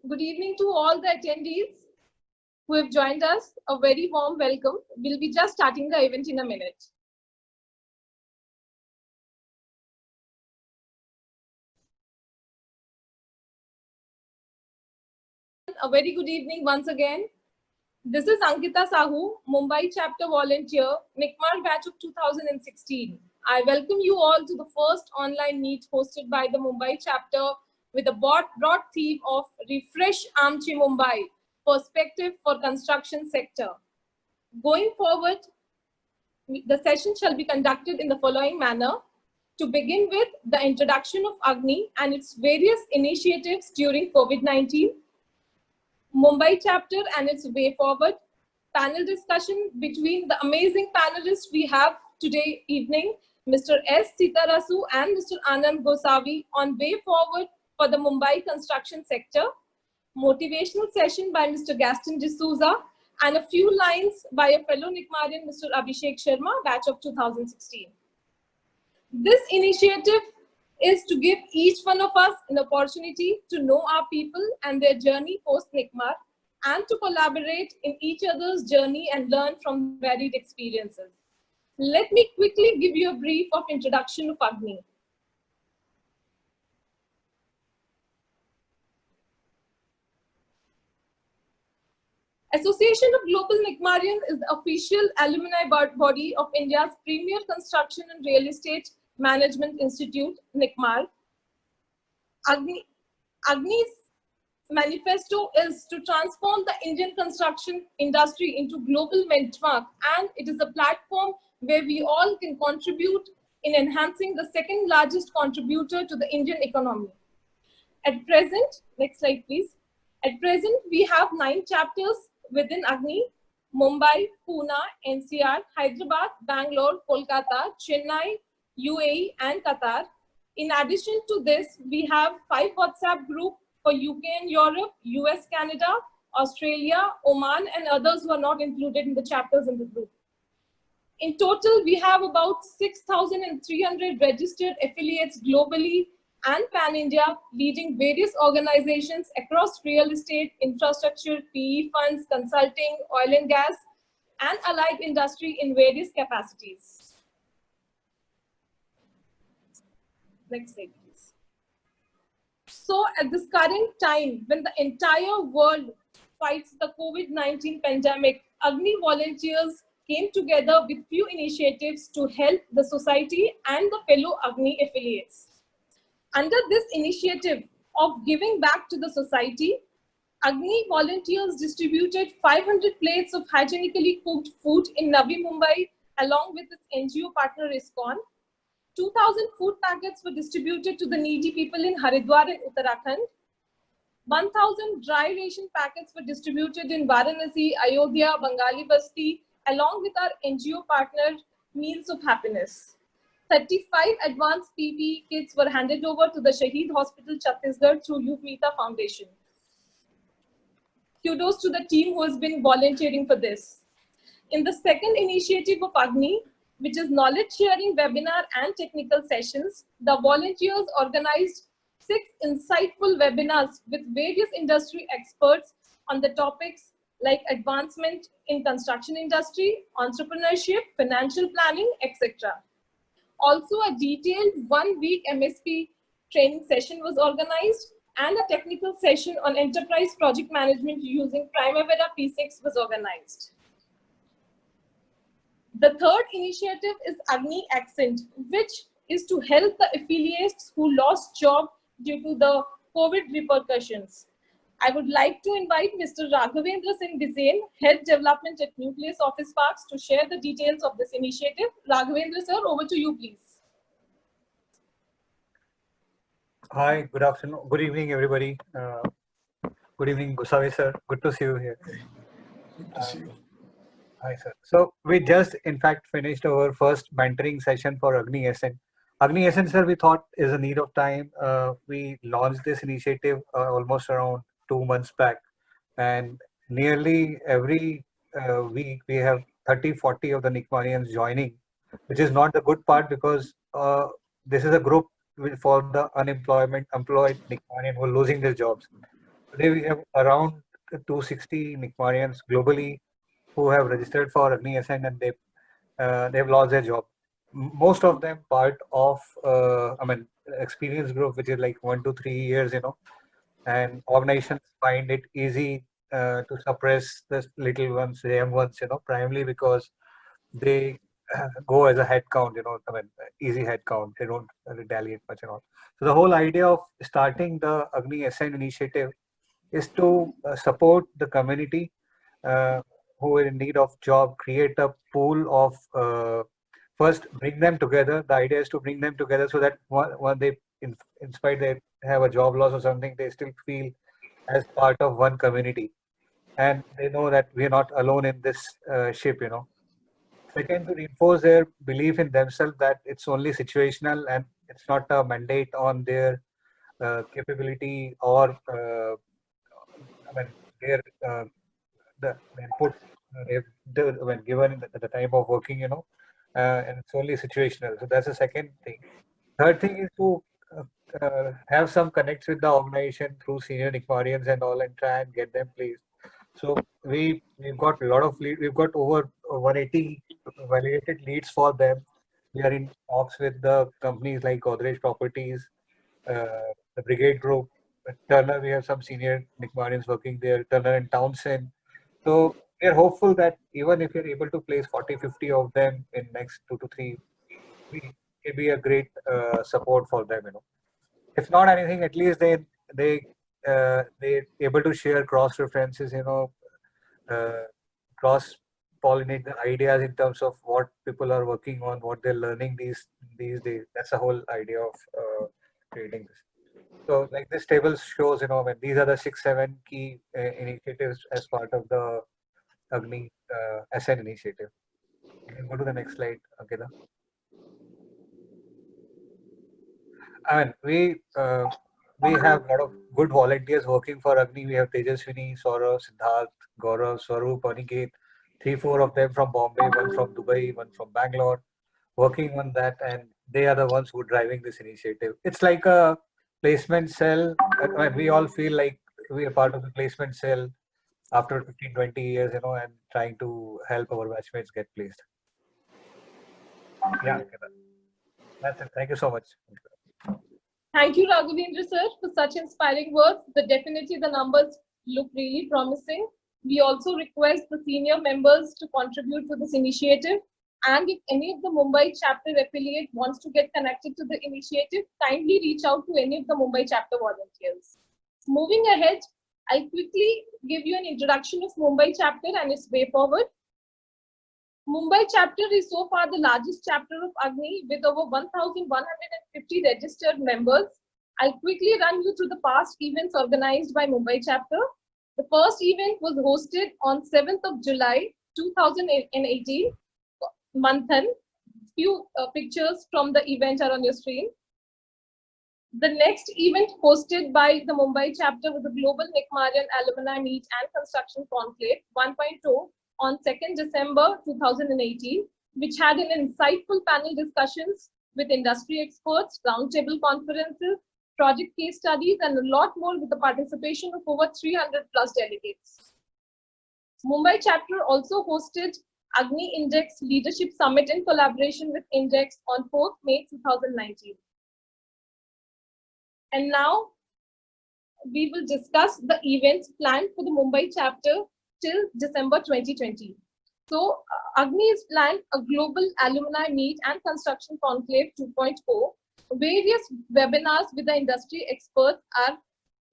Good evening to all the attendees who have joined us. A very warm welcome. We'll be just starting the event in a minute. A very good evening once again. This is Ankita Sahu, Mumbai chapter volunteer, NICMAR batch of 2016. I welcome you all to the first online meet hosted by the Mumbai chapter with a broad theme of Refresh Aamchi Mumbai, Perspective for Construction Sector. Going forward, the session shall be conducted in the following manner. To begin with, the introduction of Agni and its various initiatives during COVID-19, Mumbai chapter and its way forward, panel discussion between the amazing panelists we have today evening, Mr. S. Sitarasu and Mr. Anand Gosavi on way forward for the Mumbai construction sector, motivational session by Mr. Gaston D'Souza, and a few lines by a fellow Nikmarian, Mr. Abhishek Sharma, batch of 2016. This initiative is to give each one of us an opportunity to know our people and their journey post-NICMAR and to collaborate in each other's journey and learn from varied experiences. Let me quickly give you a brief of introduction of Agni. Association of Global NICMARians is the official alumni body of India's premier construction and real estate management institute, NICMAR. Agni's manifesto is to transform the Indian construction industry into global benchmark, and it is a platform where we all can contribute in enhancing the second largest contributor to the Indian economy. At present, next slide please. At present, we have 9 chapters within Agni: Mumbai, Pune, NCR, Hyderabad, Bangalore, Kolkata, Chennai, UAE, and Qatar. In addition to this, we have 5 WhatsApp groups for UK and Europe, US, Canada, Australia, Oman, and others who are not included in the chapters in the group. In total, we have about 6,300 registered affiliates globally and pan-India, leading various organizations across real estate, infrastructure, PE funds, consulting, oil and gas, and allied industry in various capacities. Next slide, please. So at this current time, when the entire world fights the COVID-19 pandemic, Agni volunteers came together with few initiatives to help the society and the fellow Agni affiliates. Under this initiative of giving back to the society, Agni volunteers distributed 500 plates of hygienically cooked food in Navi Mumbai along with its NGO partner ISKCON. 2,000 food packets were distributed to the needy people in Haridwar and Uttarakhand. 1,000 dry ration packets were distributed in Varanasi, Ayodhya, Bengali Basti, along with our NGO partner Meals of Happiness. 35 advanced PPE kits were handed over to the Shaheed Hospital, Chhattisgarh through Yugmeeta Foundation. Kudos to the team who has been volunteering for this. In the second initiative of Agni, which is knowledge sharing webinar and technical sessions, the volunteers organized 6 insightful webinars with various industry experts on the topics like advancement in construction industry, entrepreneurship, financial planning, etc. Also, a detailed 1-week MSP training session was organized and a technical session on enterprise project management using Primavera P6 was organized. The third initiative is Agni Accent, which is to help the affiliates who lost job due to the COVID repercussions. I would like to invite Mr. Raghavendra Singh Bizen, Head Development at Nucleus Office Parks, to share the details of this initiative. Raghavendra sir, over to you, please. Hi, good afternoon, good evening, everybody. Good evening, Gosavi sir. Good to see you here. Good to see you. Hi, sir. So we just, in fact, finished our first mentoring session for Agni Ascent. Agni Ascent, sir, we thought is a need of time. We launched this initiative almost around 2 months back, and nearly every week we have 30-40 of the Nikmarians joining, which is not the good part because this is a group for the employed Nikmarian who are losing their jobs. Today we have around 260 Nikmarians globally who have registered for Agni Ascent, and they've lost their job. Most of them part of experience group, which is like 1 to 3 years, and organizations find it easy to suppress the little ones, the young ones, primarily because they go as a head count, easy head count. They don't retaliate much and all. So the whole idea of starting the Agni Ascent initiative is to support the community uh, who are in need of job, create a pool of first bring them together. The idea is to bring them together so that when they, in spite they have a job loss or something, they still feel as part of one community, and they know that we are not alone in this ship. Second, to reinforce their belief in themselves that it's only situational and it's not a mandate on their capability or their the input when given at the time of working, and it's only situational. So that's the second thing. Third thing is to have some connects with the organization through senior Nikmarians and all, and try and get them placed. So we've got a lot of lead. We've got over 180 validated leads for them. We are in talks with the companies like Godrej Properties, the Brigade Group, Turner. We have some senior Nikmarians working there, Turner and Townsend. So we are hopeful that even if you're able to place 40, 50 of them in next 2 to 3 weeks, it will be a great support for them. If not anything, at least they able to share cross references. Uh, Cross pollinate the ideas in terms of what people are working on, what they're learning these days. That's the whole idea of creating this. So, like this table shows, when these are the 6, 7 key initiatives as part of the Agni Ascent initiative. You can go to the next slide, Ankita. I mean, we have a lot of good volunteers working for Agni. We have Tejaswini, Saurav, Siddharth, Gaurav, Swaroop, Aniket, 3, 4 of them from Bombay, one from Dubai, one from Bangalore, working on that, and they are the ones who are driving this initiative. It's like a placement cell. I mean, we all feel like we are part of the placement cell after 15, 20 years, and trying to help our batchmates get placed. Yeah, Ankita. That's it. Thank you so much. Thank you, Raghavendra sir, for such inspiring words. Definitely the numbers look really promising. We also request the senior members to contribute to this initiative. And if any of the Mumbai chapter affiliate wants to get connected to the initiative, kindly reach out to any of the Mumbai chapter volunteers. Moving ahead, I'll quickly give you an introduction of Mumbai chapter and its way forward. Mumbai chapter is so far the largest chapter of Agni with over 1,150 registered members. I'll quickly run you through the past events organized by Mumbai chapter. The first event was hosted on 7th of July 2018, Manthan. Few pictures from the event are on your screen. The next event hosted by the Mumbai chapter was the Global Nikmarian Alumni Meet and Construction Conclave 1.0 on 2nd December 2018, which had an insightful panel discussions with industry experts, roundtable conferences, project case studies, and a lot more with the participation of over 300 plus delegates. Mumbai chapter also hosted Agni Index Leadership Summit in collaboration with Index on 4th May 2019. And now we will discuss the events planned for the Mumbai chapter till December 2020. So Agni is planned a global alumni meet and construction conclave 2.0. Various webinars with the industry experts are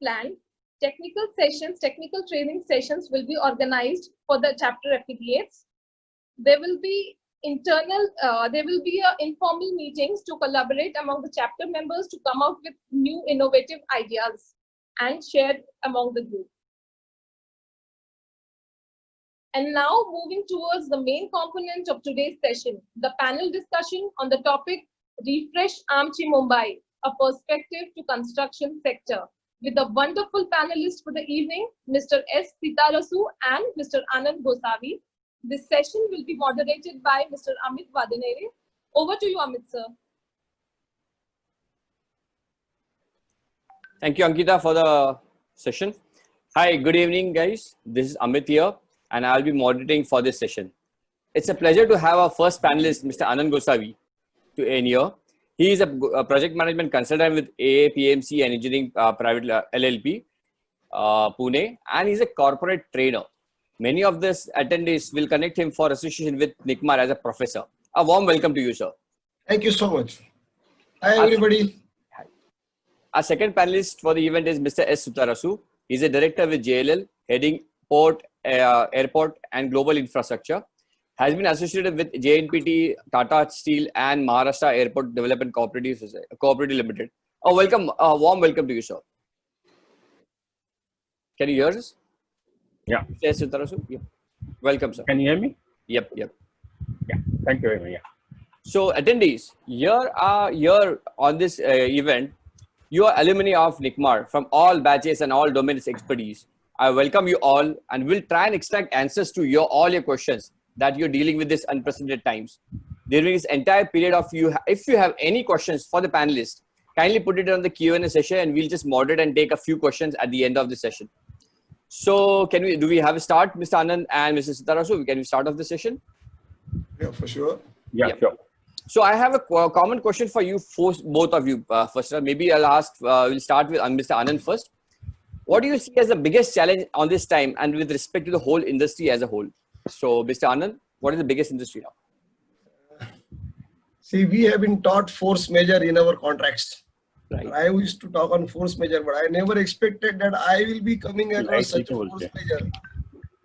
planned. Technical sessions, technical training sessions will be organized for the chapter affiliates. There will be informal meetings to collaborate among the chapter members to come out with new innovative ideas and share among the group. And now moving towards the main component of today's session, the panel discussion on the topic Refresh Aamchi Mumbai, a perspective to construction sector, with the wonderful panelists for the evening, Mr. S. Sitarasu and Mr. Anand Gosavi. This session will be moderated by Mr. Amit Vadanere. Over to you, Amit sir. Thank you, Ankita, for the session. Hi, good evening, guys. This is Amit here, and I'll be moderating for this session. It's a pleasure to have our first panelist, Mr. Anand Gosavi, in here. He is a project management consultant with AAPMC and Engineering Private LLP, Pune, and he's a corporate trainer. Many of these attendees will connect him for association with NICMAR as a professor. A warm welcome to you, sir. Thank you so much. Hi, everybody. Our second panelist for the event is Mr. S. Sutarasu. He's a director with JLL, heading port, airport, and global infrastructure. Has been associated with JNPT, Tata Steel, and Maharashtra Airport Development Cooperative Limited. A warm welcome to you, sir. Can you hear us? Yeah. Mr. S. Sutarasu? Yeah. Welcome, sir. Can you hear me? Yep. Yeah. Thank you very much. Yeah. So, attendees, here on this event, you are alumni of NICMAR from all batches and all domains expertise. I welcome you all and will try and extract answers to all your questions that you're dealing with this unprecedented times. During this entire period of if you have any questions for the panelists, kindly put it on the Q&A session and we'll just moderate and take a few questions at the end of the session. So do we have a start, Mr. Anand and Mr. Sitarasu? Can we start off the session? Yeah, for sure. Yeah, sure. So I have a common question for you, both of you. First, maybe I'll ask. We'll start with Mr. Anand first. What do you see as the biggest challenge on this time, and with respect to the whole industry as a whole? So, Mr. Anand, what is the biggest industry now? See, we have been taught force majeure in our contracts. Right. I used to talk on force majeure, but I never expected that I will be coming across such a force majeure.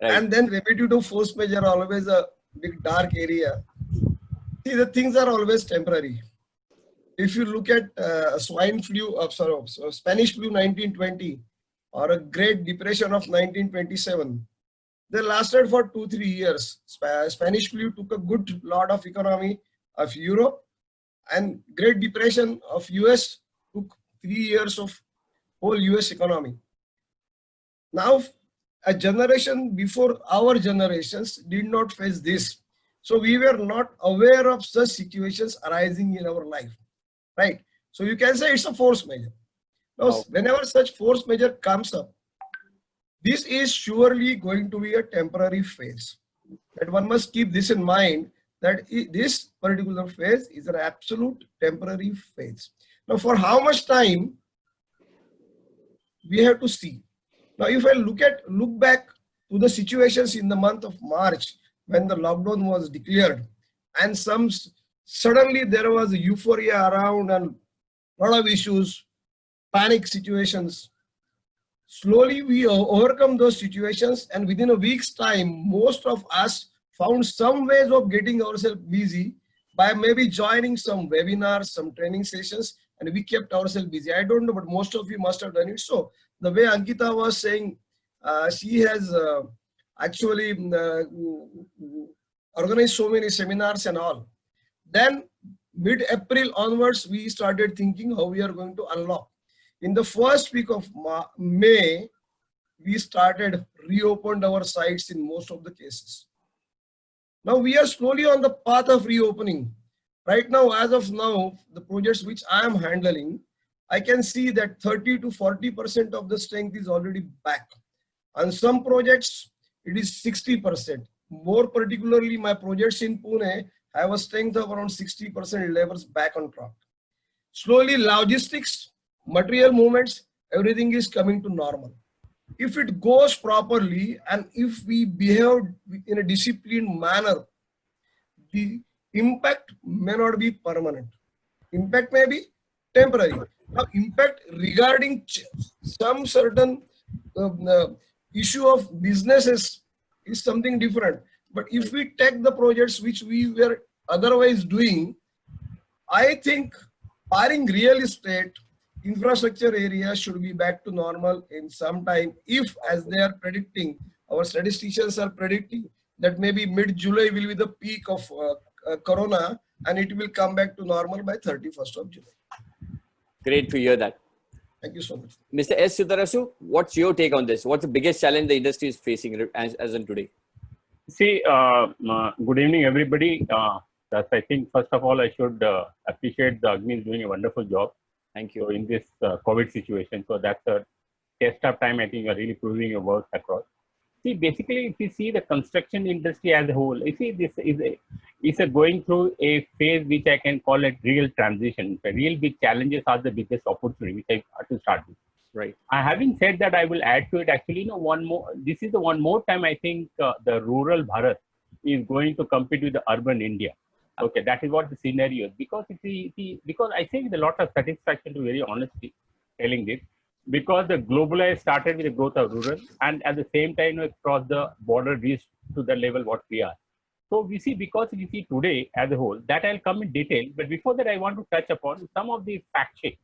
Right. And then repetitive force majeure, always a big dark area. See, the things are always temporary. If you look at Spanish flu 1920 or a Great Depression of 1927, they lasted for 2-3 years. Spanish flu took a good lot of economy of Europe, and Great Depression of US took 3 years of whole US economy. Now, a generation before our generations did not face this. So we were not aware of such situations arising in our life, right? So you can say it's a force majeure. Now, whenever such force majeure comes up, this is surely going to be a temporary phase. But one must keep this in mind, that this particular phase is an absolute temporary phase. Now, for how much time, we have to see. Now, if I look back to the situations in the month of March, when the lockdown was declared, and suddenly there was a euphoria around and a lot of issues, panic situations. Slowly we overcome those situations, and within a week's time, most of us found some ways of getting ourselves busy by maybe joining some webinars, some training sessions, and we kept ourselves busy. I don't know, but most of you must have done it. So the way Ankita was saying, she has actually organized so many seminars and all. Then mid-April onwards, we started thinking how we are going to unlock. In the first week of May, we reopened our sites in most of the cases. Now we are slowly on the path of reopening. Right now, as of now, the projects which I am handling, I can see that 30 to 40% of the strength is already back. On some projects, it is 60%. More particularly, my projects in Pune have a strength of around 60% levels back on track. Slowly, logistics, material movements, everything is coming to normal. If it goes properly and if we behave in a disciplined manner, the impact may not be permanent. Impact may be temporary. Now, impact regarding some certain issue of businesses is something different. But if we take the projects which we were otherwise doing, I think barring real estate, infrastructure area should be back to normal in some time, if, as they are predicting, our statisticians are predicting that maybe mid-July will be the peak of corona, and it will come back to normal by 31st of July. Great to hear that. Thank you so much. Mr. S. Sutarasu, what's your take on this? What's the biggest challenge the industry is facing as in today? See, good evening, everybody. I think, first of all, I should appreciate the Agni is doing a wonderful job. Thank you. So in this COVID situation, so that's a test of time, I think you are really proving your work across. See, basically, if you see the construction industry as a whole, you see this is a going through a phase which I can call it real transition. The real big challenges are the biggest opportunity, which I have to start with. Right. Having said that, I will add to it actually, one more. This is the one more time I think the rural Bharat is going to compete with the urban India. Okay, that is what the scenario is. Because if we because I think a lot of satisfaction, to very honestly telling this, because the globalized started with the growth of rural, and at the same time across the border reached to the level what we are. So we see, because we see today as a whole, that I'll come in detail. But before that, I want to touch upon some of the fact sheet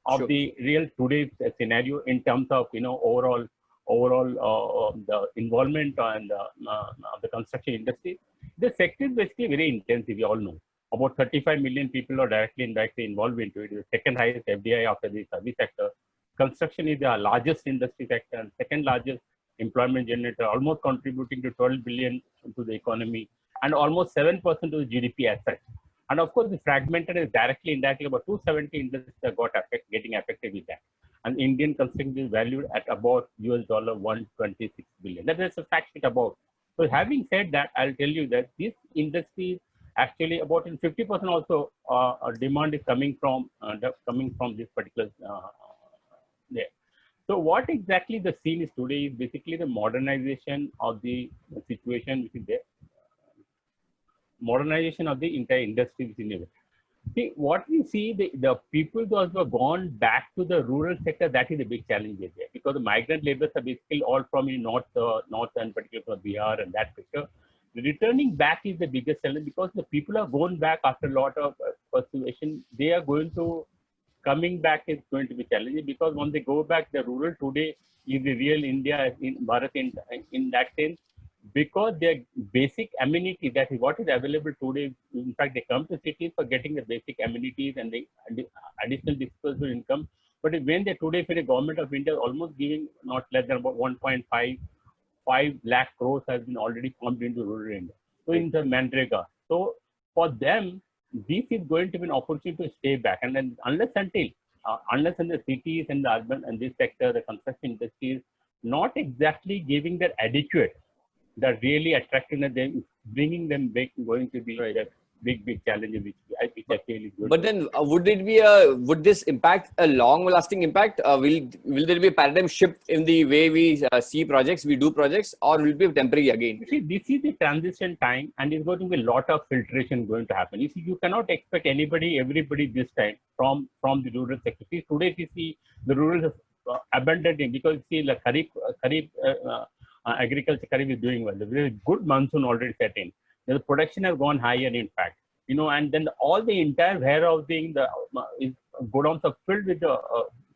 of Sure. the real today's scenario in terms of overall the involvement and the construction industry. The sector is basically very intensive. We all know about 35 million people are directly and indirectly involved into it. It's the second highest FDI after the service sector. Construction is the largest industry sector and second largest employment generator, almost contributing to 12 billion to the economy and almost 7% to the GDP as such. And of course, the fragmented is directly, indirectly about 270 industries that getting affected with that. And Indian construction is valued at about $126 billion. That is a fact sheet about. So having said that, I'll tell you that this industry actually about 50% also demand is coming from this particular there. So what exactly the scene is today is basically the modernization of the situation which is there. Modernization of the entire industry within it. See, what we see, the people those who have gone back to the rural sector, that is a big challenge there, because the migrant laborers are basically all from north and particularly from Bihar and that sector. The returning back is the biggest challenge, because the people are going back after a lot of persuasion. They are going to coming back is going to be challenging, because when they go back, the rural today is the real India in Bharat in that sense. Because their basic amenity, that is what is available today. In fact, they come to cities for getting the basic amenities and the additional disposable income. But when they today, for the government of India, almost giving not less than about 1.5 lakh crores has been already pumped into rural India. So in the Mandrega. So for them, this is going to be an opportunity to stay back. And then unless in the cities and the urban and this sector, the construction industry is not exactly giving that adequate, that really attracting them, bringing them back, going to be a big challenge which I feel is good. But then would this impact a long lasting impact? Will there be a paradigm shift in the way we see projects, we do projects, or will it be temporary again? See, this is the transition time, and it's going to be a lot of filtration going to happen. You see, you cannot expect everybody this time from the rural sector. See, today if you see the rural abandoning, because you see the Kharif agriculture is doing well. There is good monsoon already set in. The production has gone higher, in fact, and then all the entire warehousing, godowns are filled with the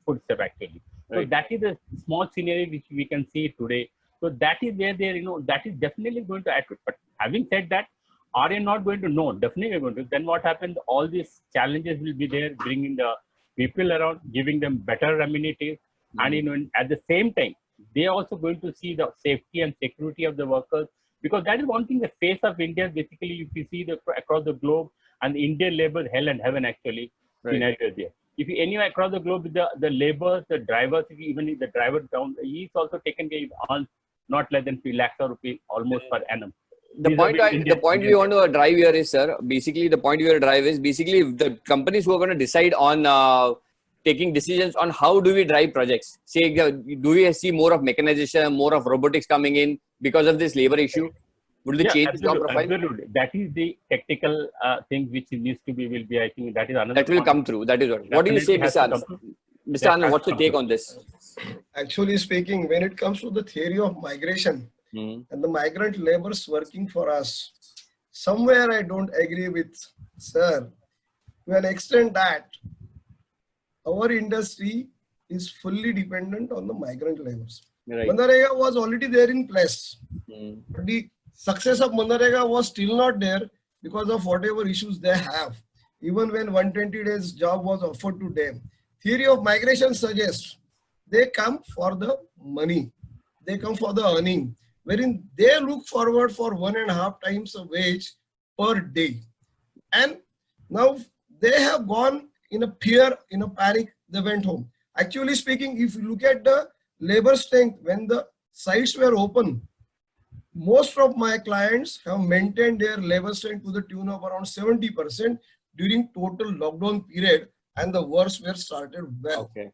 food stuff actually. Right. So that is a small scenario which we can see today. So that is where that is definitely going to add to it. But having said that, are you not going to know? Definitely going to. Then what happens? All these challenges will be there, bringing the people around, giving them better amenities, and at the same time, they are also going to see the safety and security of the workers, because that is one thing, the face of India. Basically, if you see across the globe, and the Indian labor hell and heaven actually scenario there. If you anywhere across the globe, the laborers, the drivers, even if the driver down, he is also taken care of not less than 3 lakhs of rupees almost per annum. The point we want to drive here is, sir, basically the point we want to drive is basically the companies who are going to decide on taking decisions on how do we drive projects. Say, do we see more of mechanization, more of robotics coming in because of this labor issue? Would they change the job profile? Absolutely. That is the technical thing which needs to be, I think that is another. That will come through. That is what. What do you say, Mr. Anand? Mr. Anand, what's your take on this? Actually speaking, when it comes to the theory of migration and the migrant laborers working for us, somewhere I don't agree with sir to an extent that our industry is fully dependent on the migrant laborers. Right. Mandarega was already there in place. But the success of Mandarega was still not there because of whatever issues they have. Even when 120 days job was offered to them. Theory of migration suggests they come for the money. They come for the earning, wherein they look forward for 1.5 times a wage per day. And now they have gone in a fear, in a panic, they went home. Actually speaking, if you look at the labor strength, when the sites were open, most of my clients have maintained their labor strength to the tune of around 70% during total lockdown period, and the works were started well. Okay.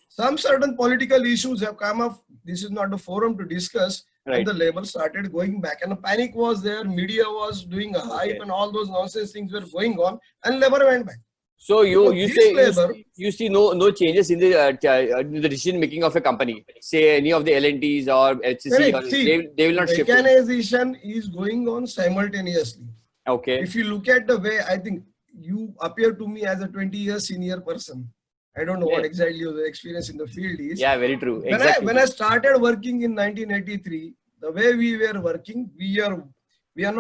Some certain political issues have come up. This is not the forum to discuss. Right. And the labor started going back, and the panic was there. Media was doing a hype, Okay. and all those nonsense things were going on, and labor went back. So So you this say labor- you see no changes in the decision making of a company. Say any of the L&Ts or HCC, Correct. or See, they will not shift. mechanization is going on simultaneously. Okay. If you look at the way, I think you appear to me as a 20-year senior person. I don't know what Yeah. exactly your experience in the field is. Yeah, very true. When Exactly. I started working in 1983, the way we were working, we are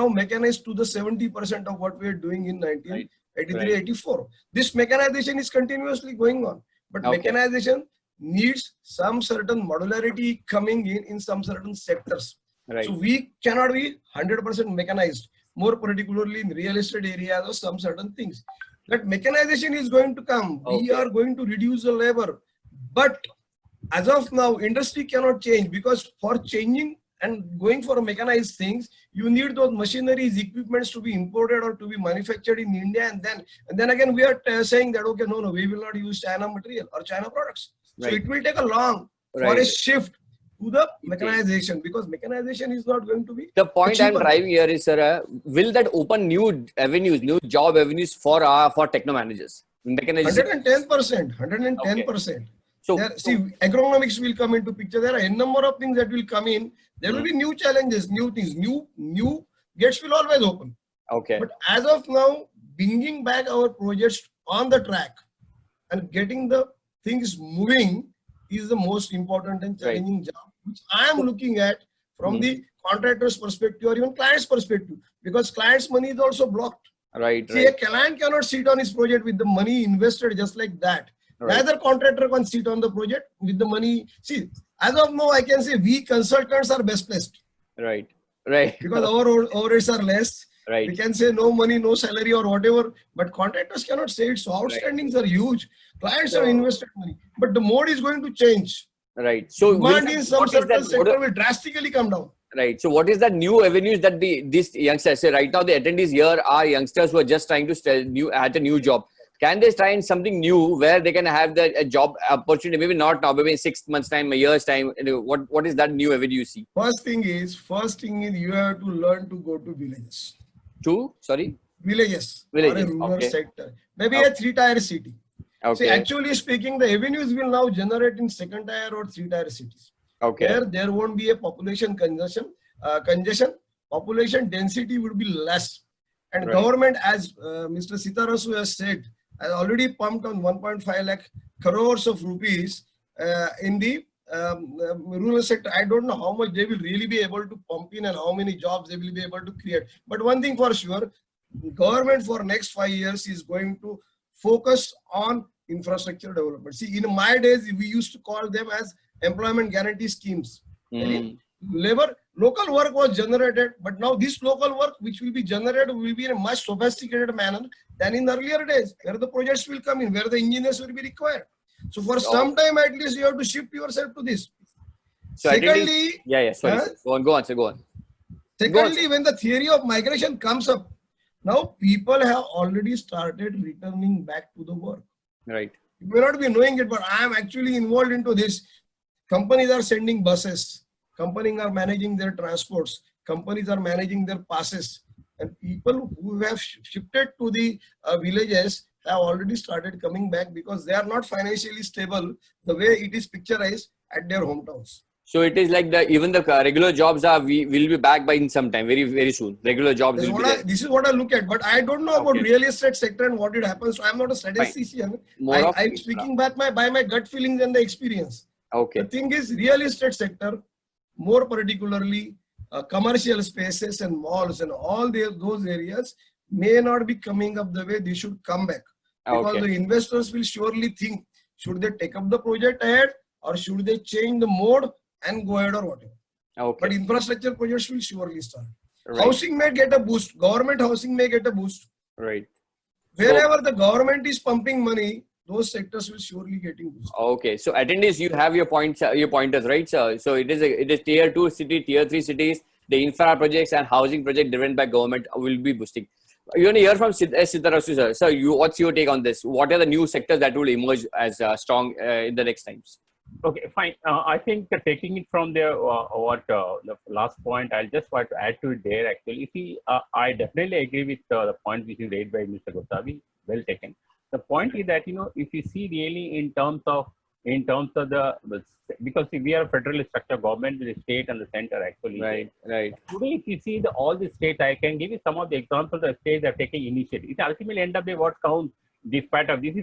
now mechanized to the 70% of what we are doing in 1983, Right. 84. This mechanization is continuously going on, but Okay. mechanization needs some certain modularity coming in some certain sectors. Right. So we cannot be 100% mechanized, more particularly in real estate areas or some certain things. That mechanization is going to come. We Okay. are going to reduce the labor. But as of now, industry cannot change, because for changing and going for mechanized things, you need those machineries, equipments to be imported or to be manufactured in India. And then again, we are saying that, okay, no, we will not use China material or China products. So Right. it will take a long for a Right. shift to the mechanization, because mechanization is not going to be The point I'm cheaper. driving here is, sir, will that open new avenues, new job avenues for techno managers? Mechanization. 110%, 110%. So, See, agronomics will come into picture. There are a number of things that will come in. There will be new challenges, new things, new gates will always open. okay. But as of now, bringing back our projects on the track and getting the things moving is the most important and challenging job, which I am looking at from the contractor's perspective or even client's perspective, because client's money is also blocked. Right. See, a Right. client cannot sit on his project with the money invested just like that. Right. Neither contractor can sit on the project with the money. See, as of now, I can say we consultants are best placed Right. Right. because our overheads are less. Right. We can say no money, no salary or whatever, but contractors cannot say it. So outstandings are huge. Clients have invested money, but the mode is going to change. Right. So Demand in some certain what sector will drastically come down. right. So what is that new avenues that these youngsters say right now? The attendees here are youngsters who are just trying to at a new job. Can they try in something new where they can have a job opportunity? Maybe not now, maybe in 6 months' time, a year's time. What is that new avenue you see? First thing is you have to learn to go to villages. Sorry? Villages. Or Villages, a rural okay. sector. Maybe a 3-tier city. Okay. See, actually speaking, the avenues will now generate in 2nd-tier or 3-tier cities. Okay. There won't be a population congestion. Population density would be less. And Right. government, as Mr. Sitarasu has said, has already pumped on 1.5 lakh crores of rupees in the rural sector. I don't know how much they will really be able to pump in and how many jobs they will be able to create. But one thing for sure, government for next 5 years is going to focus on infrastructure development. See, in my days, we used to call them as employment guarantee schemes. Local work was generated, but now this local work which will be generated will be in a much sophisticated manner than in earlier days, where the projects will come in, where the engineers will be required. So for some time at least you have to shift yourself to this. So Secondly, sorry. Go on, sir. Go on. Secondly, when the theory of migration comes up, now people have already started returning back to the work. Right. You may not be knowing it, but I am actually involved into this. Companies are sending buses. Companies are managing their transports. Companies are managing their passes. And people who have shifted to the villages have already started coming back because they are not financially stable the way it is picturized at their hometowns. So it is like even the regular jobs will be back by in some time, very, very soon. Regular jobs will be there. This is what I look at, but I don't know about real estate sector and what it happens. So I'm not a statistician. I'm speaking by my gut feelings and the experience. Okay. The thing is, real estate sector, more particularly commercial spaces and malls and all those areas may not be coming up the way they should come back. Because the investors will surely think, should they take up the project ahead or should they change the mode and go ahead or whatever. Okay. But infrastructure projects will surely start. Right. Housing may get a boost. Government housing may get a boost. Right. Wherever the government is pumping money, those sectors will surely getting boosted. Okay, so attendees, you have your points, your pointers, right, sir? So it is tier 2 city, tier 3 cities, the infra projects and housing project driven by government will be boosting. You want to hear from Siddharasu, sir. Sir, what's your take on this? What are the new sectors that will emerge as strong in the next times? Okay, fine. I think taking it from there, the last point, I'll just want to add to it there. Actually, see, I definitely agree with the point which is raised by Mr. Gosavi. Well taken. The point is that if you see really in terms of the because we are a federal structure government with the state and the center actually. Right. Today, if you see all the states, I can give you some of the examples of states that are taking initiative. It ultimately end up what counts. Despite of this,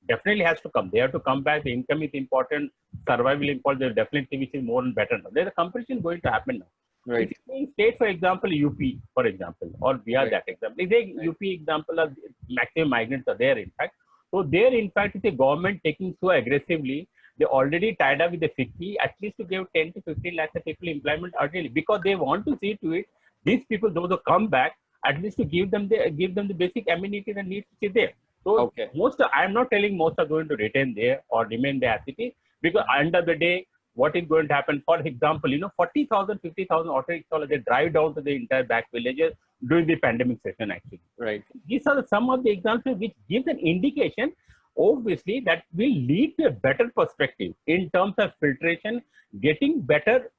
definitely has to come. They have to come back. The income is important. Survival important. There's definitely which is more and better now. There's a competition going to happen now. Right. If you take state, for example, UP, for example, or we are Right. that example. If they UP example of maximum migrants are there, in fact. So there, in fact, is the government taking so aggressively. They already tied up with the city at least to give 10 to 15 lakhs of people employment early because they want to see to it. These people, those who come back, at least to give them the basic amenities and needs which is there. So Okay. I'm not telling most are going to retain there or remain there as it is because end of the day, what is going to happen? For example, 40,000, 50,000 auto rickshaws, they drive down to the entire back villages during the pandemic session actually. Right. These are some of the examples which gives an indication, obviously, that will lead to a better perspective in terms of filtration, getting better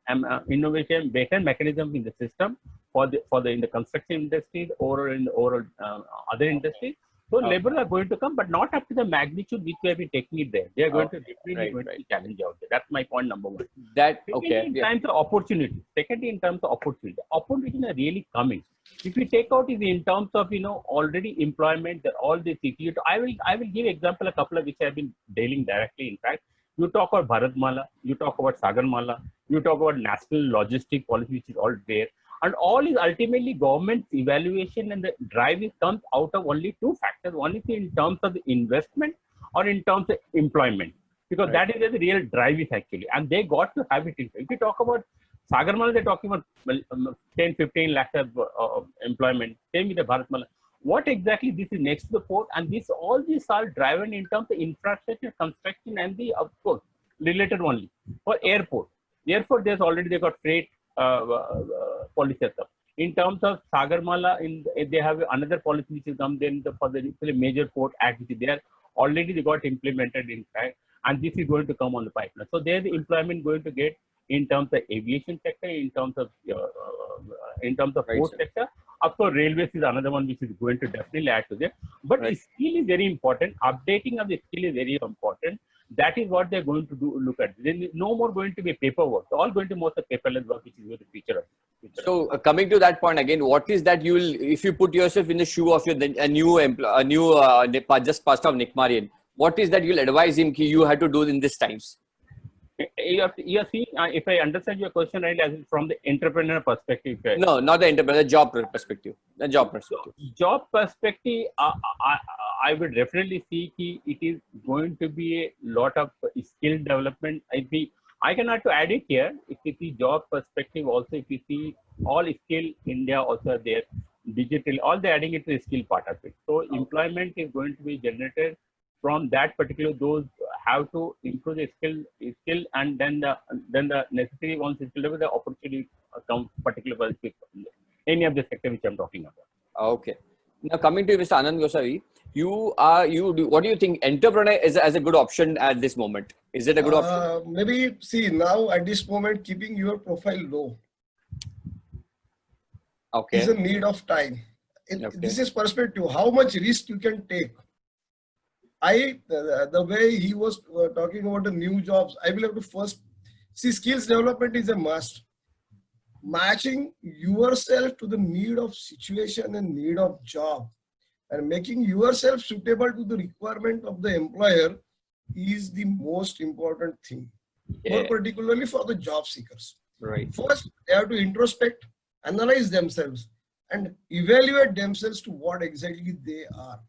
innovation, better mechanism in the system for the in the construction industry or in the overall other industries. So laborers are going to come, but not up to the magnitude which we have been taking it there. They are going to definitely going to be challenged out there. That's my point number one. In terms of opportunity. Secondly, in terms of opportunity, opportunities are really coming. If we take out is in terms of already employment, all the cities. I will give example a couple of which I have been dealing directly. In fact, you talk about Bharatmala, you talk about Sagarmala, you talk about national logistic policy which is all there. And all is ultimately government's evaluation and the drive comes out of only two factors. One is in terms of the investment or in terms of employment. Because that is where the real drive is actually. And they got to have it. If you talk about Sagarmala, they're talking about 10, 15 lakhs of employment. Same with the Bharatmala. What exactly this is next to the port? And all these are driven in terms of infrastructure, construction and the, of course, related only. For airport. Airport, they got freight policy set up. In terms of Sagarmala, they have another policy which is come then for the major port act which is there. Already they got implemented in fact, and this is going to come on the pipeline. So there's the employment going to get in terms of aviation sector, in terms of port sector. Of course, railways is another one which is going to definitely add to that. But the skill is very important. Updating of the skill is very important. That is what they're going to do. Look at. Then no more going to be paperwork. They're all going to most of paperless work, which is the future. So coming to that point again, what is that you will, if you put yourself in the shoe of a new just passed off Nikmarian, what is that you'll advise him you have to do in these times? You are seeing, if I understand your question right, as from the entrepreneur perspective. Right? No, not the entrepreneur, the job perspective. The job perspective. So, job perspective, I would definitely see it is going to be a lot of skill development. I cannot to add it here. If you see job perspective, also if you see all skill India also there, digital, all they're adding it to the skill part of it. So employment is going to be generated from that particular. Those have to improve the skill, and then the necessary ones is to the opportunity come particular any of the sector which I'm talking about. Okay. Now coming to Mr. Anand Gosavi, what do you think entrepreneur is as a good option at this moment? Is it a good option? Maybe see now at this moment, keeping your profile low is a need of time. This is perspective. How much risk you can take. The way he was talking about the new jobs, I will have to first see skills development is a must. Matching yourself to the need of situation and need of job and making yourself suitable to the requirement of the employer is the most important thing, more particularly for the job seekers. Right. First, they have to introspect, analyze themselves and evaluate themselves to what exactly they are.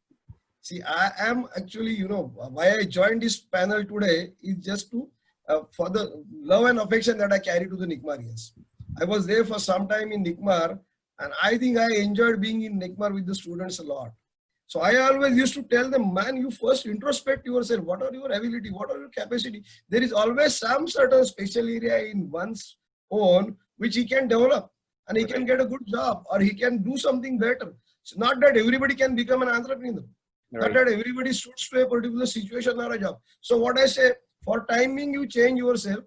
See, I am actually, why I joined this panel today is just to, for the love and affection that I carry to the Nikmarians. I was there for some time in Nikmar, and I think I enjoyed being in Nikmar with the students a lot. So I always used to tell them, man, you first introspect yourself. What are your ability? What are your capacity? There is always some certain special area in one's own which he can develop, and he can get a good job, or he can do something better. It's not that everybody can become an entrepreneur. Not that everybody suits to a particular situation or a job. So what I say, for timing, you change yourself,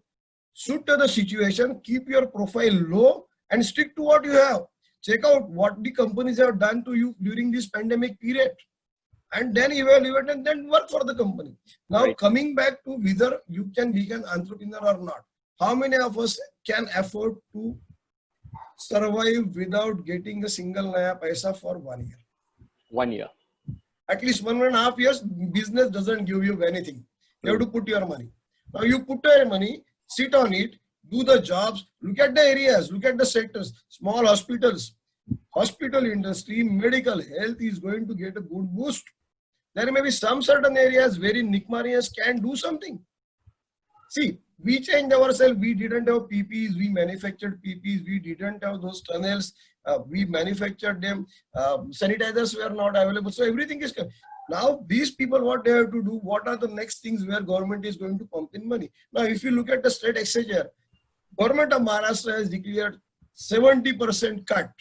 suit to the situation, keep your profile low, and stick to what you have. Check out what the companies have done to you during this pandemic period, and then evaluate and then work for the company. Now, coming back to whether you can be an entrepreneur or not. How many of us can afford to survive without getting a single naya paisa for 1 year? 1 year. At least 1.5 years, business doesn't give you anything. You have to put your money. Now you put your money, sit on it, do the jobs, look at the areas, look at the sectors, small hospitals, hospital industry, medical health is going to get a good boost. There may be some certain areas wherein Nickmarians can do something. See, we changed ourselves. We didn't have PPs. We manufactured PPs. We didn't have those tunnels. We manufactured them. Sanitizers were not available. So everything is coming. Now these people, what they have to do, what are the next things where government is going to pump in money? Now, if you look at the state exchequer, government of Maharashtra has declared 70% cut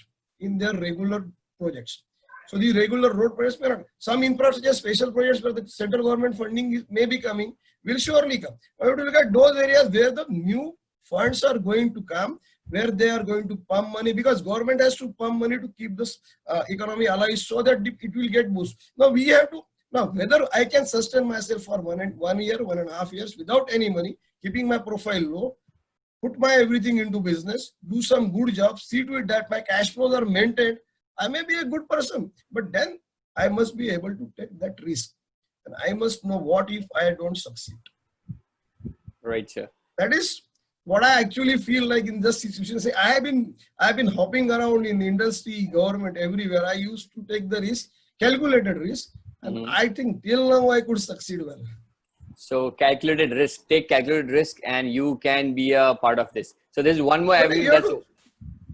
in their regular projects. So the regular road projects, some infrastructure special projects where the central government funding may be coming, will surely come. I have to look at those areas where the new funds are going to come, where they are going to pump money, because government has to pump money to keep this economy alive so that it will get boost. Now we have to, now whether I can sustain myself for 1 year, 1.5 years without any money, keeping my profile low, put my everything into business, do some good jobs, see to it that my cash flows are maintained, I may be a good person, but then I must be able to take that risk. And I must know what if I don't succeed. Right, sir. That is what I actually feel like in this situation. Say, I've been hopping around in the industry, government, everywhere. I used to take the risk, calculated risk, and I think till now I could succeed well. So calculated risk, take calculated risk, and you can be a part of this. So there's one more avenue.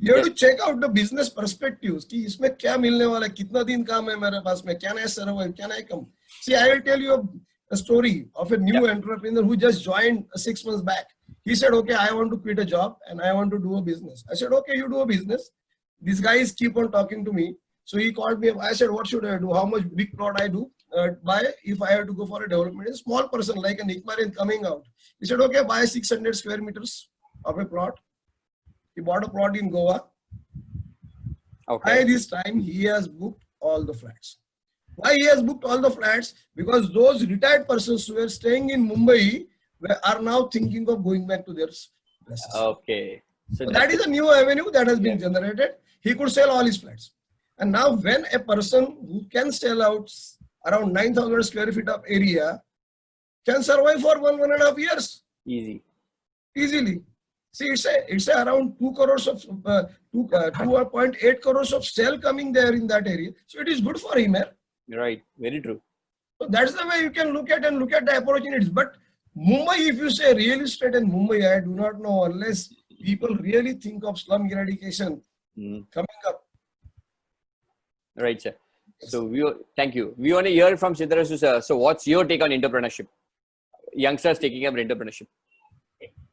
You have to check out the business perspectives. कि इसमें क्या मिलने वाला है, कितना दिन काम है मेरे पास में, can I survive, can I come? See, I will tell you a story of a new entrepreneur who just joined 6 months back. He said, okay, I want to quit a job and I want to do a business. I said, okay, you do a business. These guys keep on talking to me. So he called me up. I said, what should I do? How much big plot I do? Buy if I have to go for a development. A small person like a Nickmarian coming out. He said, okay, buy 600 square meters of a plot. He bought a plot in Goa. Okay. By this time, he has booked all the flats. Why he has booked all the flats? Because those retired persons who were staying in Mumbai are now thinking of going back to their places. Okay. So that is a new avenue that has been generated. He could sell all his flats. And now when a person who can sell out around 9,000 square feet of area can survive for 1.5 years. Easily. See, it's a around 2 crores of 2.8 crores of sale coming there in that area. So it is good for him. Right. Very true. So that's the way you can look at the opportunities. But Mumbai, if you say real estate in Mumbai, I do not know unless people really think of slum eradication coming up. Right, sir. So thank you. We want to hear from Siddharasu, sir. So what's your take on entrepreneurship? Youngsters taking up entrepreneurship.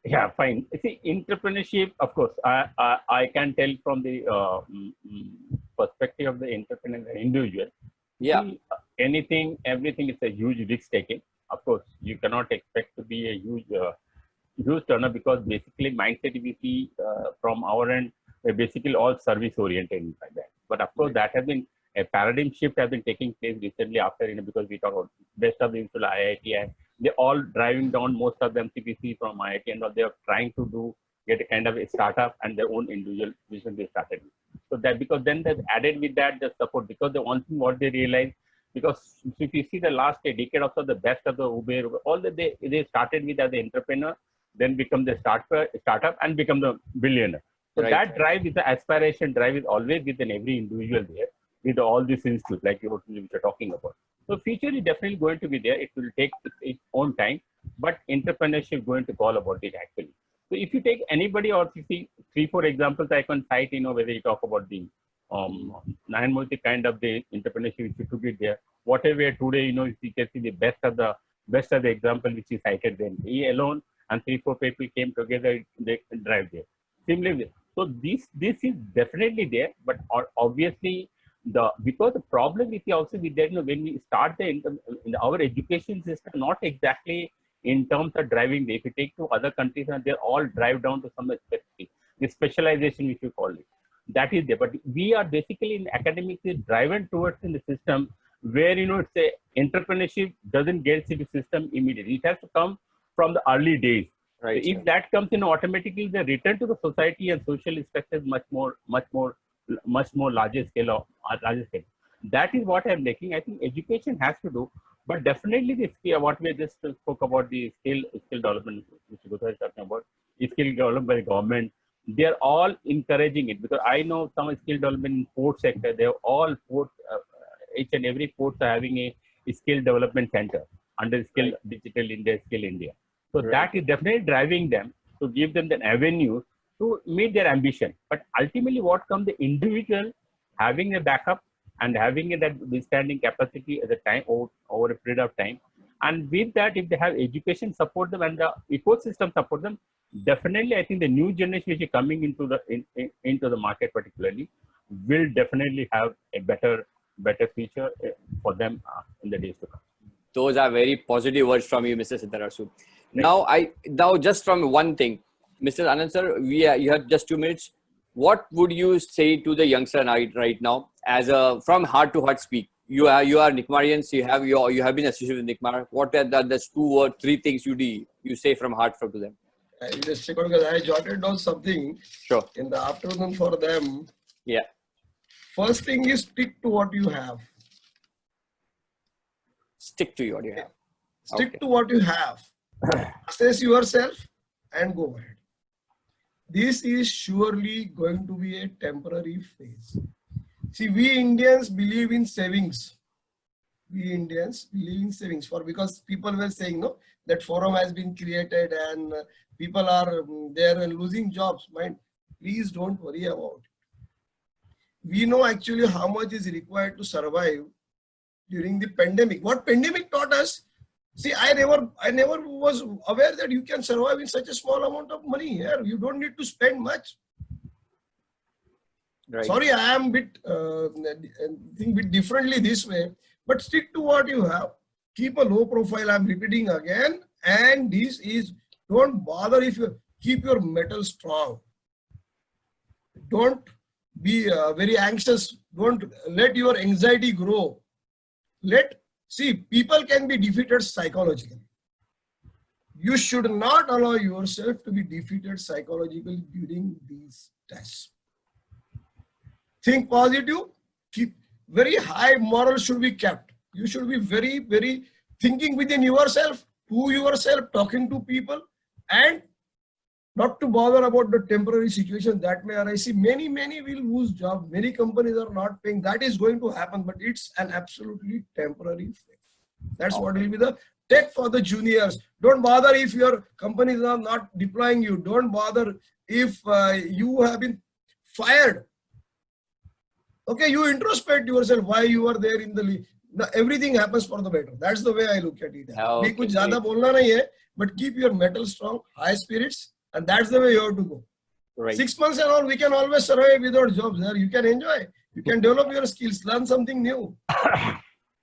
Yeah, fine. See, entrepreneurship, of course, I can tell from the perspective of the entrepreneur individual. Yeah. See, everything is a huge risk taking. Of course, you cannot expect to be a huge turner, because basically mindset we see from our end, we're basically all service oriented like that. But of course, that has been a paradigm shift has been taking place recently after, because we talk about best of the IIT, and they're all driving down, most of them CPC from IIT, and all they're trying to get a kind of a startup and their own individual business they started with. So that, because then they've added with that the support, because the one thing what they realize, because if you see the last decade also, the best of the Uber, all that they started with as an entrepreneur, then become the startup and become the billionaire. So that drive is the aspiration drive is always within every individual there, with all these institutes like what we are talking about. So future is definitely going to be there. It will take its own time, but entrepreneurship is going to call about it actually. So if you take anybody, or if you see 3-4 examples I can cite, whether you talk about the Nayanmurthy kind of the entrepreneurship which you took it there. Whatever today, you can see the best of the example which is cited then. He alone and 3-4 people came together, they drive there. Similarly, so this is definitely there, but obviously because the problem with also with that, when we start in our education system, not exactly in terms of driving. If you take to other countries, and they all drive down to some specific, the specialization which you call it, that is there. But we are basically in academically driven towards in the system where it's a entrepreneurship doesn't get into the system immediately. It has to come from the early days. Right. So if that comes in automatically, the return to the society and social aspect is much more larger scale. That is what I'm making. I think education has to do, but definitely the skill, what we just spoke about, the skill development, which Gupta is talking about, is skill development by the government. They are all encouraging it, because I know some skill development in port sector. They are all port, each and every ports are having a skill development center under Skill Digital India, Skill India. So that is definitely driving them to give them the avenue to meet their ambition. But ultimately, what comes the individual having a backup and having that withstanding capacity at the time over a period of time. And with that, if they have education support them and the ecosystem support them, definitely I think the new generation which is coming into the market particularly will definitely have a better future for them in the days to come. Those are very positive words from you, Mr. Siddharasu. Now just from one thing, Mr. Anand sir, you have just 2 minutes. What would you say to the youngster right now, as from heart to heart speak? You are Nikmarians. You have been associated with Nikmar. What are the 2 or 3 things you say from heart to them? Just because I jotted down something in the afternoon for them. Yeah. First thing is stick to what you have. Stick to what you have. Stick to what you have. Assess yourself and go ahead. This is surely going to be a temporary phase. See, we Indians believe in savings. Because people were saying, no, that forum has been created and people are there and losing jobs. Please don't worry about it. We know actually how much is required to survive during the pandemic. What pandemic taught us? See, I never was aware that you can survive in such a small amount of money here. You don't need to spend much. Right. Sorry, I am think bit differently this way, but stick to what you have. Keep a low profile. I'm repeating again, and this is, don't bother if you keep your metal strong. Don't be very anxious. Don't let your anxiety grow. See, people can be defeated psychologically. You should not allow yourself to be defeated psychologically during these tests. Think positive. Keep very high morals should be kept. You should be very, very thinking within yourself, to yourself, talking to people, and not to bother about the temporary situation that may arise. See, many will lose job. Many companies are not paying. That is going to happen, but it's an absolutely temporary thing. That's what will be the tech for the juniors. Don't bother if your companies are not deploying you. Don't bother if you have been fired. Okay, you introspect yourself why you are there in the league. Now, everything happens for the better. That's the way I look at it. Okay, कुछ ज़्यादा बोलना नहीं है, but keep your mental strong, high spirits, and that's the way you have to go. Right. 6 months and all, we can always survive without jobs. There, you can enjoy. You can develop your skills, learn something new.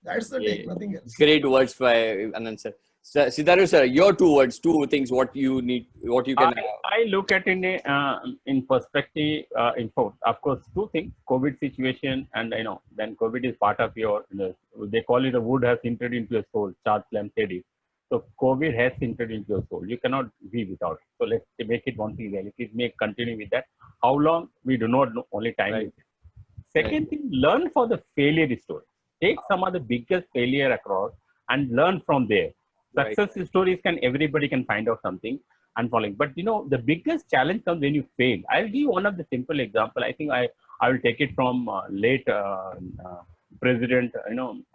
That's the take, nothing else. Great words by Anand sir. Siddharu sir, your 2 words, 2 things, what you can. I look at in perspective, of course, 2 things: COVID situation, and then COVID is part of your. They call it the wood has entered into your soul. Charles Lamb said it. So COVID has entered into your soul. You cannot be without it. So let's make it one thing reality. May continue with that. How long we do not know. Only time. Right. Second thing, learn for the failure story. Take some of the biggest failure across and learn from there. Success stories everybody can find out something and following. But the biggest challenge comes when you fail. I'll give one of the simple example. I think I will take it from late President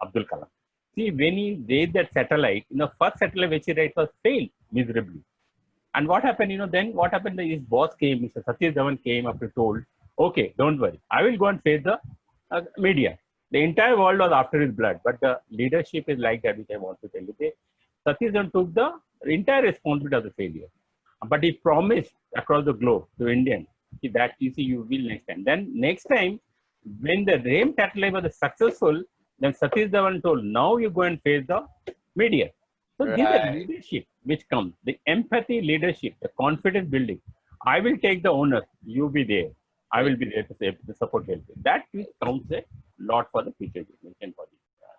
Abdul Kalam. See, when he raised that satellite, first satellite which he raised was failed miserably. And what happened? Then what happened? His boss came, Mr. Satish Dhawan came up and told, Okay, don't worry. I will go and face the media. The entire world was after his blood, but the leadership is like that, which I want to tell you. Satish Dhawan took the entire responsibility of the failure, but he promised across the globe to Indians that you will next time. Then next time, when the Rame satellite was successful, then Satish Dhawan told, now you go and face the media. So these are leadership which comes, the empathy leadership, the confidence building. I will take the honor, you be there. I will be there to say, to support health. That counts a lot for the future generation.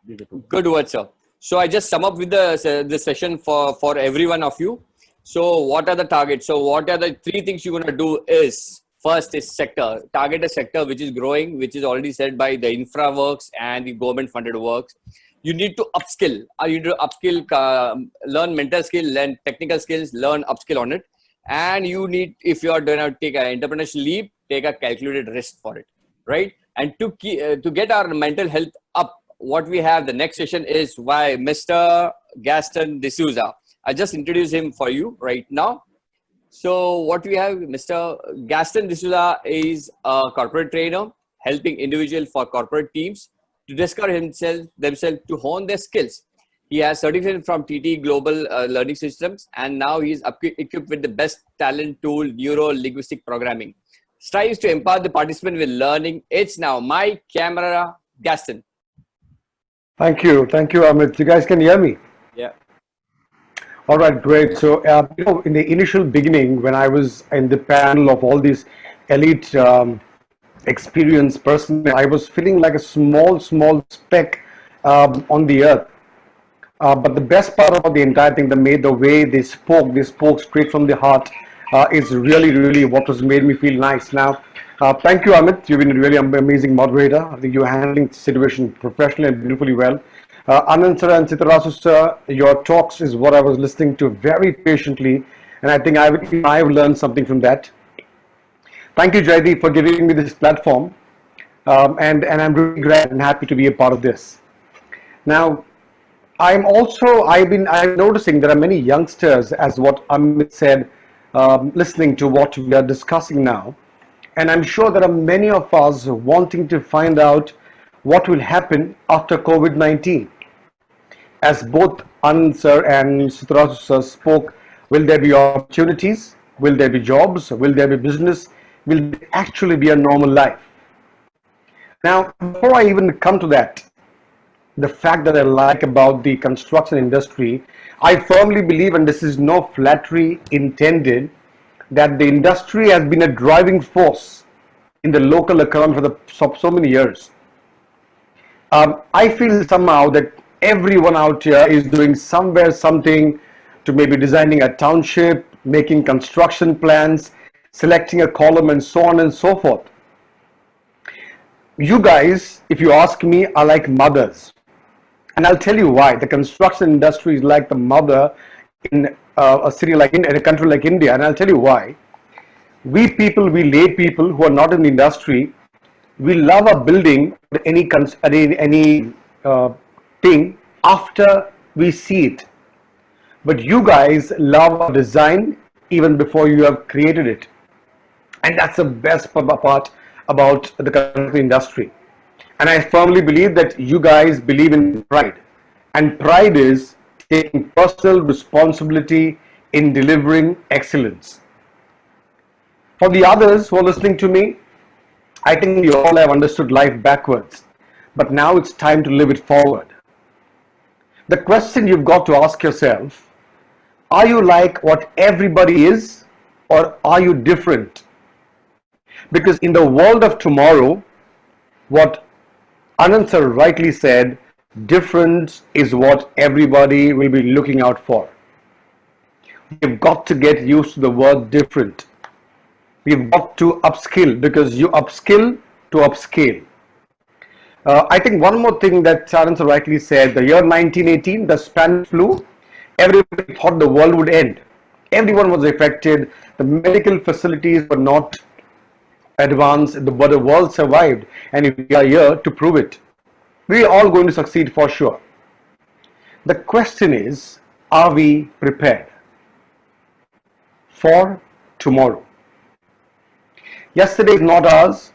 These are two. Good word, sir. So I just sum up with the session for every one of you. So what are the targets? So what are the three things you're going to do is, first is sector. Target a sector which is growing, which is already said by the infra works and the government funded works. You need to upskill. You need to upskill, learn mental skill, learn technical skills, learn upskill on it. And you need, if you are going to take an entrepreneurial leap, take a calculated risk for it, right? And to get our mental health up, what we have, the next session is why Mr. Gaston D'Souza. I just introduce him for you right now. So what we have, Mr. Gaston D'Souza is a corporate trainer, helping individuals for corporate teams to discover themselves to hone their skills. He has certificate from TT Global Learning Systems, and now he is equipped with the best talent tool, neuro-linguistic programming. Strives to empower the participant with learning. It's now my camera, Gaston. Thank you, Amit. You guys can hear me? Yeah. All right, great. So, in the initial beginning, when I was in the panel of all these elite experienced personnel, I was feeling like a small speck on the earth. But the best part about the entire thing, the way they spoke straight from the heart, is really what has made me feel nice. Now, thank you, Amit. You've been a really amazing moderator. I think you're handling the situation professionally and beautifully well. Anand sir and Sitarasu sir, your talks is what I was listening to very patiently, and I think I've learned something from that. Thank you, Jaideep, for giving me this platform, and I'm really glad and happy to be a part of this. Now, I'm noticing there are many youngsters, as what Amit said, listening to what we are discussing now. And I'm sure there are many of us wanting to find out what will happen after COVID-19. As both Anand sir and Sitarasu sir spoke, will there be opportunities? Will there be jobs? Will there be business? Will there actually be a normal life? Now, before I even come to that, the fact that I like about the construction industry, I firmly believe, and this is no flattery intended, that the industry has been a driving force in the local economy for so many years. I feel somehow that everyone out here is doing somewhere something to maybe designing a township, making construction plans, selecting a column, and so on and so forth. You guys, if you ask me, are like mothers. And I'll tell you why. The construction industry is like the mother in a city like in a country like India, and I'll tell you why. We lay people who are not in the industry, we love a building, any thing after we see it. But you guys love a design even before you have created it, and that's the best part about the construction industry. And I firmly believe that you guys believe in pride. And pride is taking personal responsibility in delivering excellence. For the others who are listening to me, I think you all have understood life backwards. But now it's time to live it forward. The question you've got to ask yourself, are you like what everybody is, or are you different? Because in the world of tomorrow, what Anand sir rightly said, difference is what everybody will be looking out for. We've got to get used to the word different. We've got to upskill, because you upskill to upscale. I think one more thing that Anand sir rightly said, the year 1918, the Spanish flu, everybody thought the world would end. Everyone was affected. The medical facilities were not advanced, but the world survived, and we are here to prove it. We are all going to succeed for sure. The question is, are we prepared for tomorrow? Yesterday is not ours,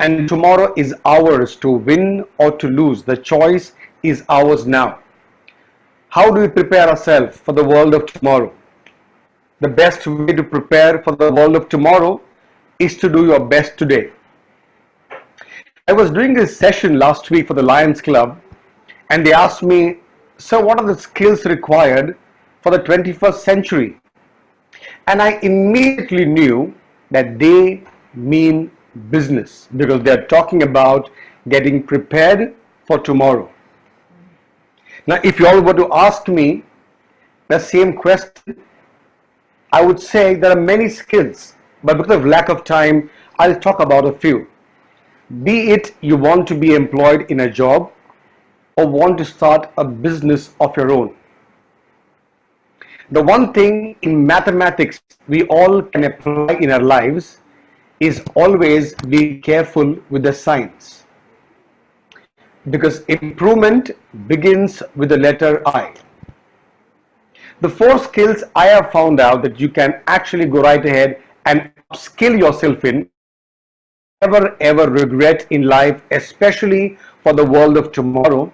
and tomorrow is ours to win or to lose. The choice is ours now. How do we prepare ourselves for the world of tomorrow? The best way to prepare for the world of tomorrow is to do your best today. I was doing this session last week for the Lions Club, and they asked me, "Sir, what are the skills required for the 21st century?" And I immediately knew that they mean business, because they are talking about getting prepared for tomorrow. Now, if you all were to ask me the same question, I would say there are many skills, but because of lack of time, I'll talk about a few. Be it you want to be employed in a job or want to start a business of your own. The one thing in mathematics we all can apply in our lives is always be careful with the signs, because improvement begins with the letter I. The four skills I have found out that you can actually go right ahead and upskill yourself in, ever regret in life, especially for the world of tomorrow,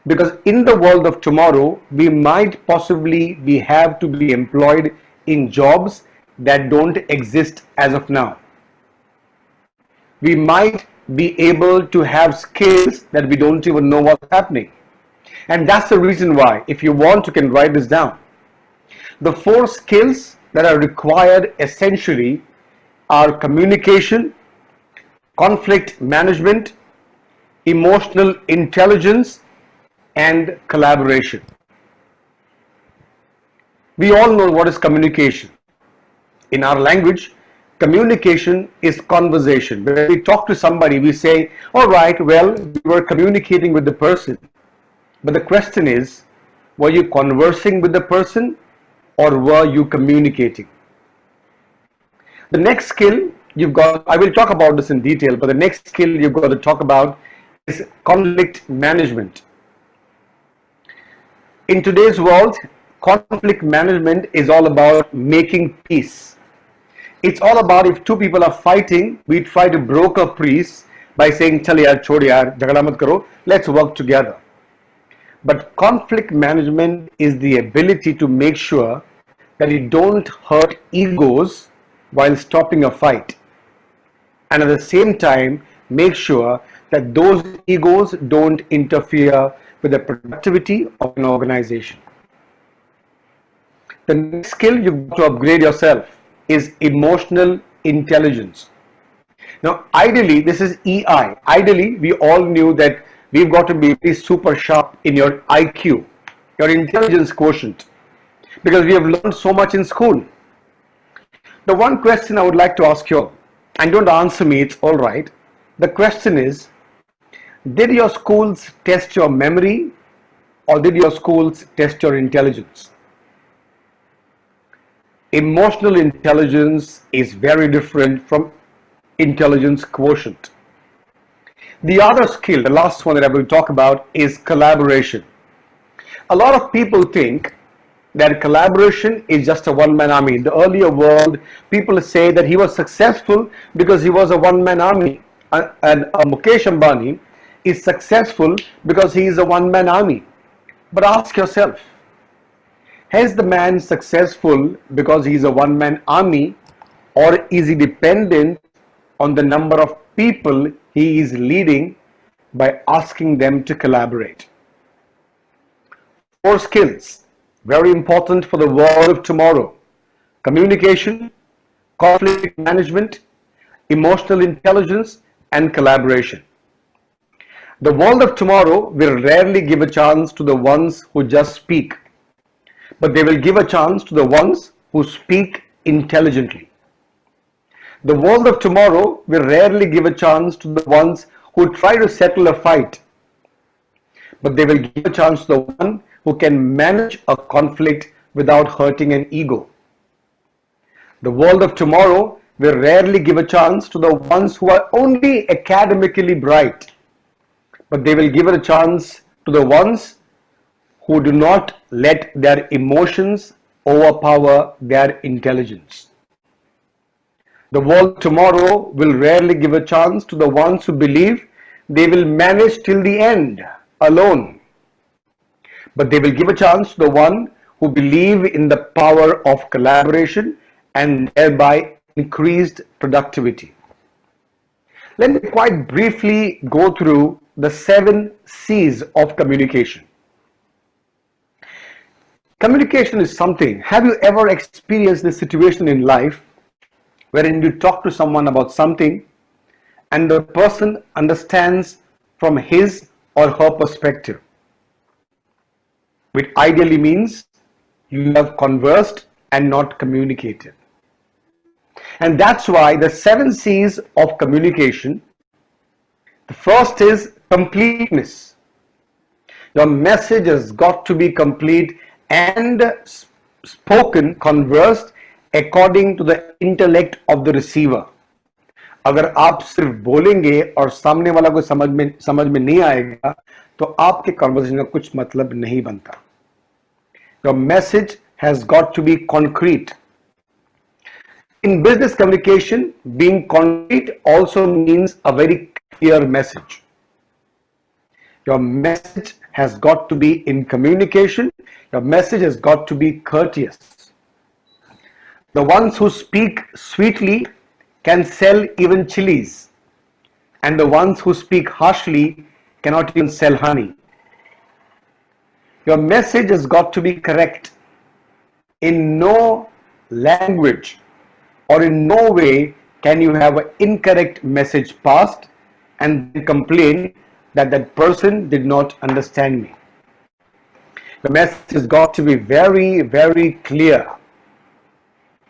because in the world of tomorrow we might possibly have to be employed in jobs that don't exist as of now. We might be able to have skills that we don't even know what's happening, and that's the reason why, if you want, you can write this down. The four skills that are required essentially are communication, conflict management, emotional intelligence, and collaboration. We all know what is communication. In our language, communication is conversation. When we talk to somebody, we say, all right, well, we were communicating with the person. But the question is, were you conversing with the person or were you communicating? The next skill you've got, I will talk about this in detail, but the next skill you've got to talk about is conflict management. In today's world, conflict management is all about making peace. It's all about, if two people are fighting, we try to broker peace by saying, "Chal yaar, chhod yaar, jhagda mat karo, let's work together." But conflict management is the ability to make sure that you don't hurt egos while stopping a fight, and at the same time make sure that those egos don't interfere with the productivity of an organization. The next skill you've got to upgrade yourself is emotional intelligence. Now, ideally, this is EI. Ideally, we all knew that we've got to be super sharp in your IQ, your intelligence quotient, because we have learned so much in school. The one question I would like to ask you, and don't answer me, it's all right. The question is, did your schools test your memory or did your schools test your intelligence? Emotional intelligence is very different from intelligence quotient. The other skill, the last one that I will talk about, is collaboration. A lot of people think that collaboration is just a one-man army. In the earlier world, people say that he was successful because he was a one-man army, and Mukesh Ambani is successful because he is a one-man army. But ask yourself, is the man successful because he is a one-man army, or is he dependent on the number of people he is leading by asking them to collaborate? Four skills, very important for the world of tomorrow: communication, conflict management, emotional intelligence, and collaboration. The world of tomorrow will rarely give a chance to the ones who just speak, but they will give a chance to the ones who speak intelligently. The world of tomorrow will rarely give a chance to the ones who try to settle a fight, but they will give a chance to the one who can manage a conflict without hurting an ego. The world of tomorrow will rarely give a chance to the ones who are only academically bright, but they will give it a chance to the ones who do not let their emotions overpower their intelligence. The world tomorrow will rarely give a chance to the ones who believe they will manage till the end alone. But they will give a chance to the one who believe in the power of collaboration and thereby increased productivity. Let me quite briefly go through the 7 C's of communication. Communication is something. Have you ever experienced this situation in life wherein you talk to someone about something and the person understands from his or her perspective, which ideally means you have conversed and not communicated. And that's why the 7 C's of communication, the first is completeness. Your message has got to be complete and spoken, conversed according to the intellect of the receiver. अगर आप सिर्फ बोलेंगे और सामने वाला को समझ में नहीं आएगा तो आपके कन्वर्सेशन का कुछ मतलब नहीं बनता. Your message has got to be concrete. In business communication, being concrete also means a very clear message. Your message has got to be in communication. Your message has got to be courteous. The ones who speak sweetly can sell even chilies, and the ones who speak harshly cannot even sell honey. Your message has got to be correct. In no language or in no way can you have an incorrect message passed and complain that that person did not understand me. The message has got to be very, very clear.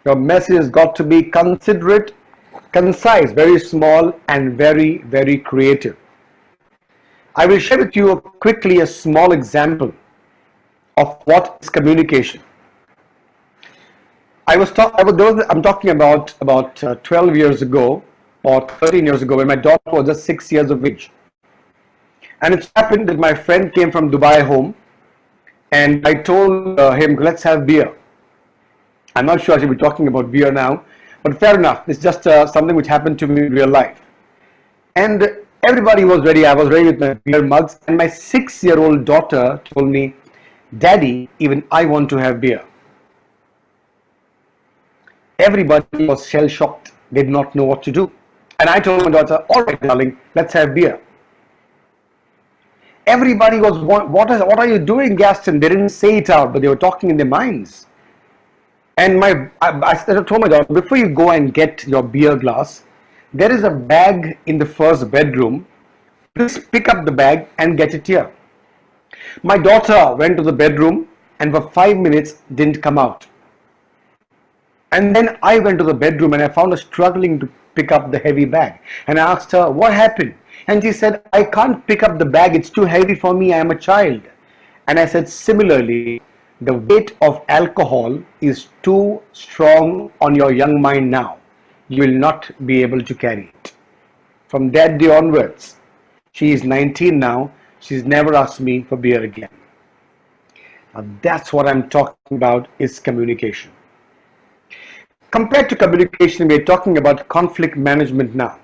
Your message has got to be considerate, concise, very small, and very, very creative. I will share with you quickly a small example of what is communication. I'm talking about 12 years ago or 13 years ago when my daughter was just 6 years of age. And it happened that my friend came from Dubai home and I told him, let's have beer. I'm not sure I should be talking about beer now, but fair enough. It's just something which happened to me in real life. And everybody was ready. I was ready with my beer mugs. And my 6-year-old daughter told me, Daddy, even I want to have beer. Everybody was shell-shocked. They did not know what to do. And I told my daughter, all right, darling, let's have beer. Everybody was, what are you doing, Gaston? They didn't say it out, but they were talking in their minds. And I told my daughter, before you go and get your beer glass, there is a bag in the first bedroom. Please pick up the bag and get it here. My daughter went to the bedroom and for 5 minutes didn't come out. And then I went to the bedroom and I found her struggling to pick up the heavy bag. And I asked her, what happened? And she said, I can't pick up the bag. It's too heavy for me. I am a child. And I said, similarly, the weight of alcohol is too strong on your young mind now. You will not be able to carry it. From that day onwards, she is 19 now. She's never asked me for beer again. Now that's what I'm talking about is communication. Compared to communication, we're talking about conflict management now.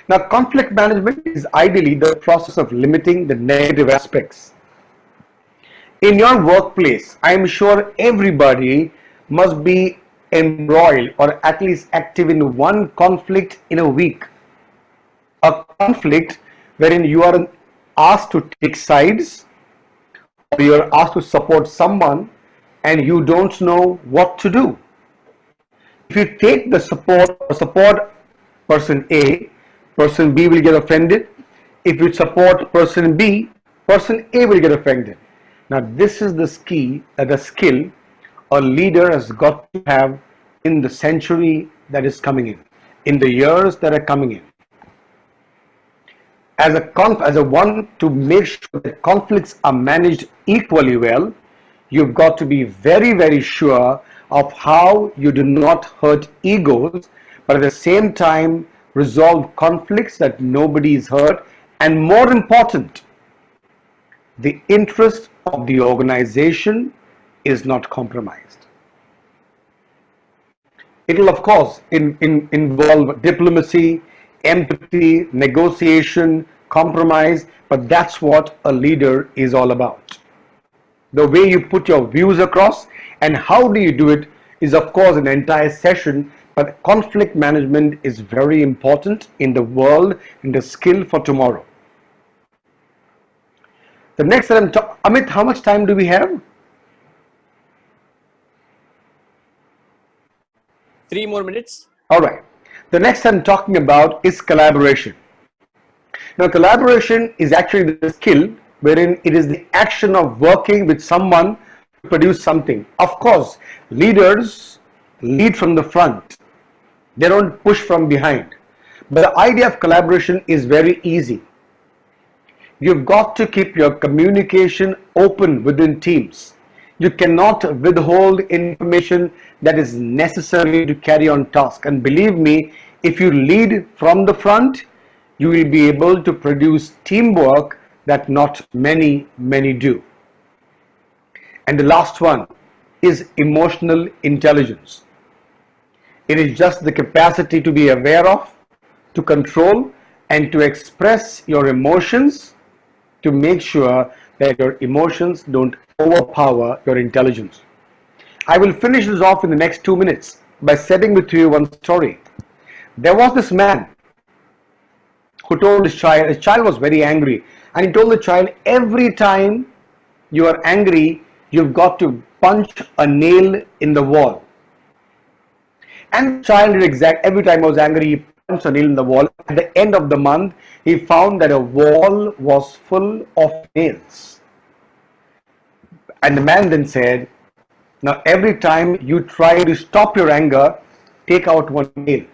Now, conflict management is ideally the process of limiting the negative aspects. In your workplace, I'm sure everybody must be embroiled or at least active in one conflict in a week. A conflict wherein you are asked to take sides or you are asked to support someone and you don't know what to do. If you take the support person A, person B will get offended. If you support person B, person A will get offended. Now this is the skill a leader has got to have in the century that is coming in the years that are coming in. As a one to make sure that conflicts are managed equally well, you've got to be very, very sure of how you do not hurt egos, but at the same time resolve conflicts that nobody is hurt, and more important, the interest of the organization is not compromised. It'll, of course, involve diplomacy, empathy, negotiation, compromise, but that's what a leader is all about. The way you put your views across and how do you do it is, of course, an entire session, but conflict management is very important in the world, in the skill for tomorrow. The next that Amit, how much time do we have? 3 more minutes. All right. The next I'm talking about is collaboration. Now, collaboration is actually the skill wherein it is the action of working with someone to produce something. Of course, leaders lead from the front. They don't push from behind. But the idea of collaboration is very easy. You've got to keep your communication open within teams. You cannot withhold information that is necessary to carry on task. And believe me, if you lead from the front, you will be able to produce teamwork that not many do. And the last one is emotional intelligence. It is just the capacity to be aware of, to control, and to express your emotions, to make sure that your emotions don't overpower your intelligence. I will finish this off in the next 2 minutes by sharing with you one story. There was this man who told his child was very angry, and he told the child, every time you are angry, you've got to punch a nail in the wall. And the child did exact, every time I was angry, he punched a nail in the wall. At the end of the month, he found that a wall was full of nails. And the man then said, now every time you try to stop your anger, take out one nail.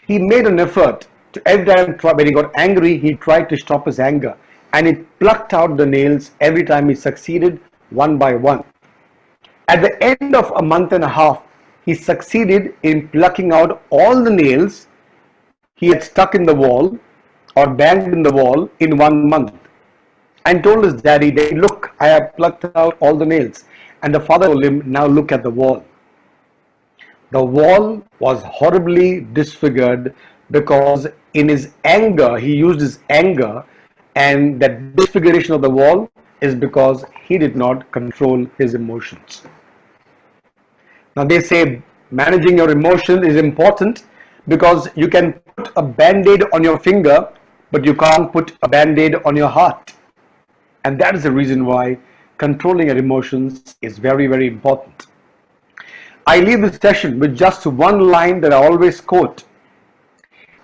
He made an effort to every time when he got angry, he tried to stop his anger, and he plucked out the nails every time he succeeded one by one. At the end of a month and a half, he succeeded in plucking out all the nails he had stuck in the wall or banged in the wall in 1 month, and told his daddy, look, I have plucked out all the nails. And the father told him, now look at the wall. The wall was horribly disfigured because in his anger, he used his anger, and that disfiguration of the wall is because he did not control his emotions. Now they say managing your emotion is important because you can put a band-aid on your finger, but you can't put a band-aid on your heart. And that is the reason why controlling your emotions is very important. I leave this session with just one line that I always quote.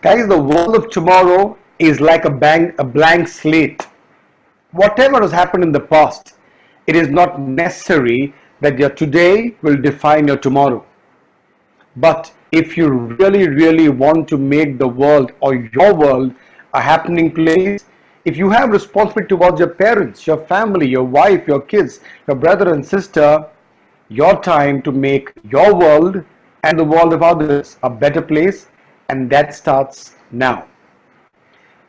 Guys, the world of tomorrow is like a blank slate. Whatever has happened in the past, it is not necessary that your today will define your tomorrow. But if you really want to make the world or your world a happening place, if you have responsibility towards your parents, your family, your wife, your kids, your brother and sister, your time to make your world and the world of others a better place, and that starts now.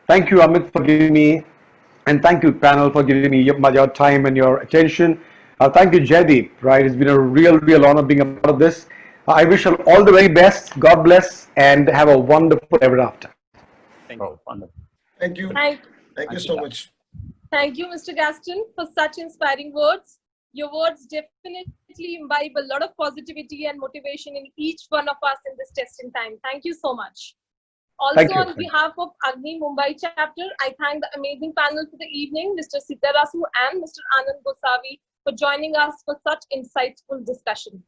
Thank you, Amit, for giving me, and thank you, panel, for giving me your time and your attention. Thank you, Jaideep, right? It's been a real honor being a part of this. I wish you all the very best. God bless, and have a wonderful ever after. Thank you. Wonderful. Thank you. Thank you so much. Thank you, Mr. Gaston, for such inspiring words. Your words definitely imbibe a lot of positivity and motivation in each one of us in this testing time. Thank you so much. Also, on behalf of Aamchi Mumbai chapter, I thank the amazing panel for the evening, Mr. Siddharasu and Mr. Anand Gosavi, for joining us for such insightful discussion.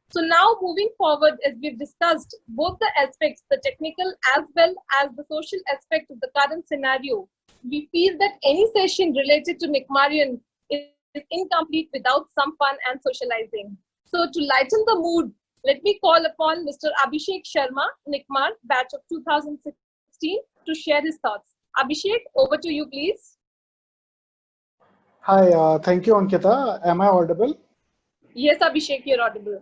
So now moving forward, as we've discussed both the aspects, the technical as well as the social aspect of the current scenario, we feel that any session related to Nikmarian is incomplete without some fun and socializing. So to lighten the mood, let me call upon Mr. Abhishek Sharma, Nikmar, batch of 2016, to share his thoughts. Abhishek, over to you, please. Hi, thank you, Ankita. Am I audible? Yes, Abhishek, you're audible.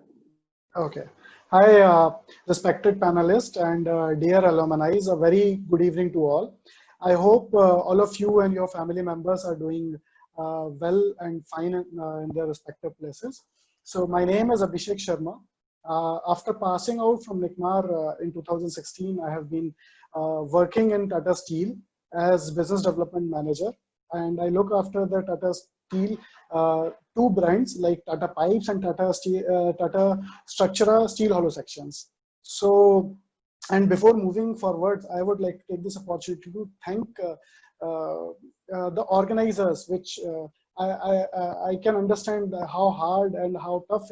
Okay. Hi, respected panelists and dear alumni. A very good evening to all. I hope all of you and your family members are doing well and fine in their respective places. So my name is Abhishek Sharma. After passing out from NICMAR in 2016, I have been working in Tata Steel as business development manager, and I look after the Tata Steel two brands like Tata Pipes and Tata Structura Steel Hollow Sections. So, and before moving forward, I would like to take this opportunity to thank the organizers, which I can understand how hard and how tough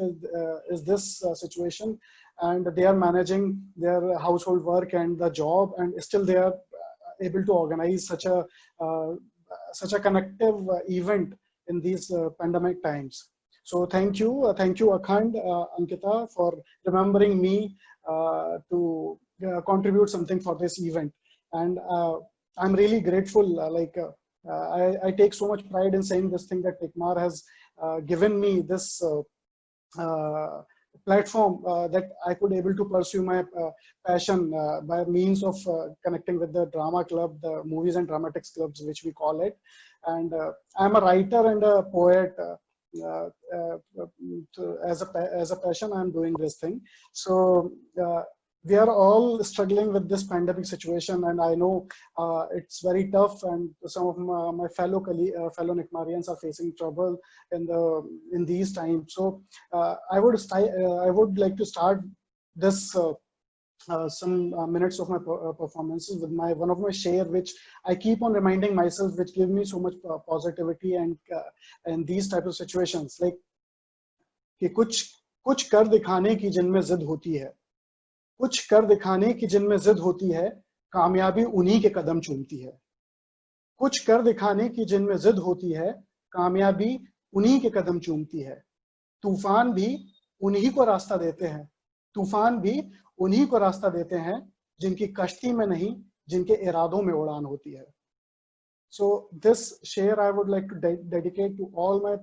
is this situation, and they are managing their household work and the job, and still they are able to organize such a connective event in these pandemic times. So thank you Akhand, Ankita, for remembering me to contribute something for this event, and I'm really grateful. I take so much pride in saying this thing that NICMAR has given me this platform that I could able to pursue my passion by means of connecting with the drama club, the movies and dramatics clubs, which we call it. And I'm a writer and a poet. As a passion, I'm doing this thing. So we are all struggling with this pandemic situation, and I know it's very tough, and some of my fellow NICMArians are facing trouble in these times. So I would like to start this some minutes of my performances with one of my share, which I keep on reminding myself, which give me so much positivity and these type of situations, like कि कुछ कर दिखाने की जिनमें जिद होती है, कुछ कर दिखाने की जिनमें जिद होती है, कामयाबी उन्हीं के कदम चूमती है। कुछ कर दिखाने की जिनमें जिद होती है, कामयाबी उन्हीं के कदम चूमती है। तूफान भी उन्हीं को रास्ता देते हैं, तूफान भी उन्हीं को रास्ता देते हैं जिनकी कश्ती में नहीं, जिनके इरादों में उड़ान होती है। So this share I would like to dedicate to all my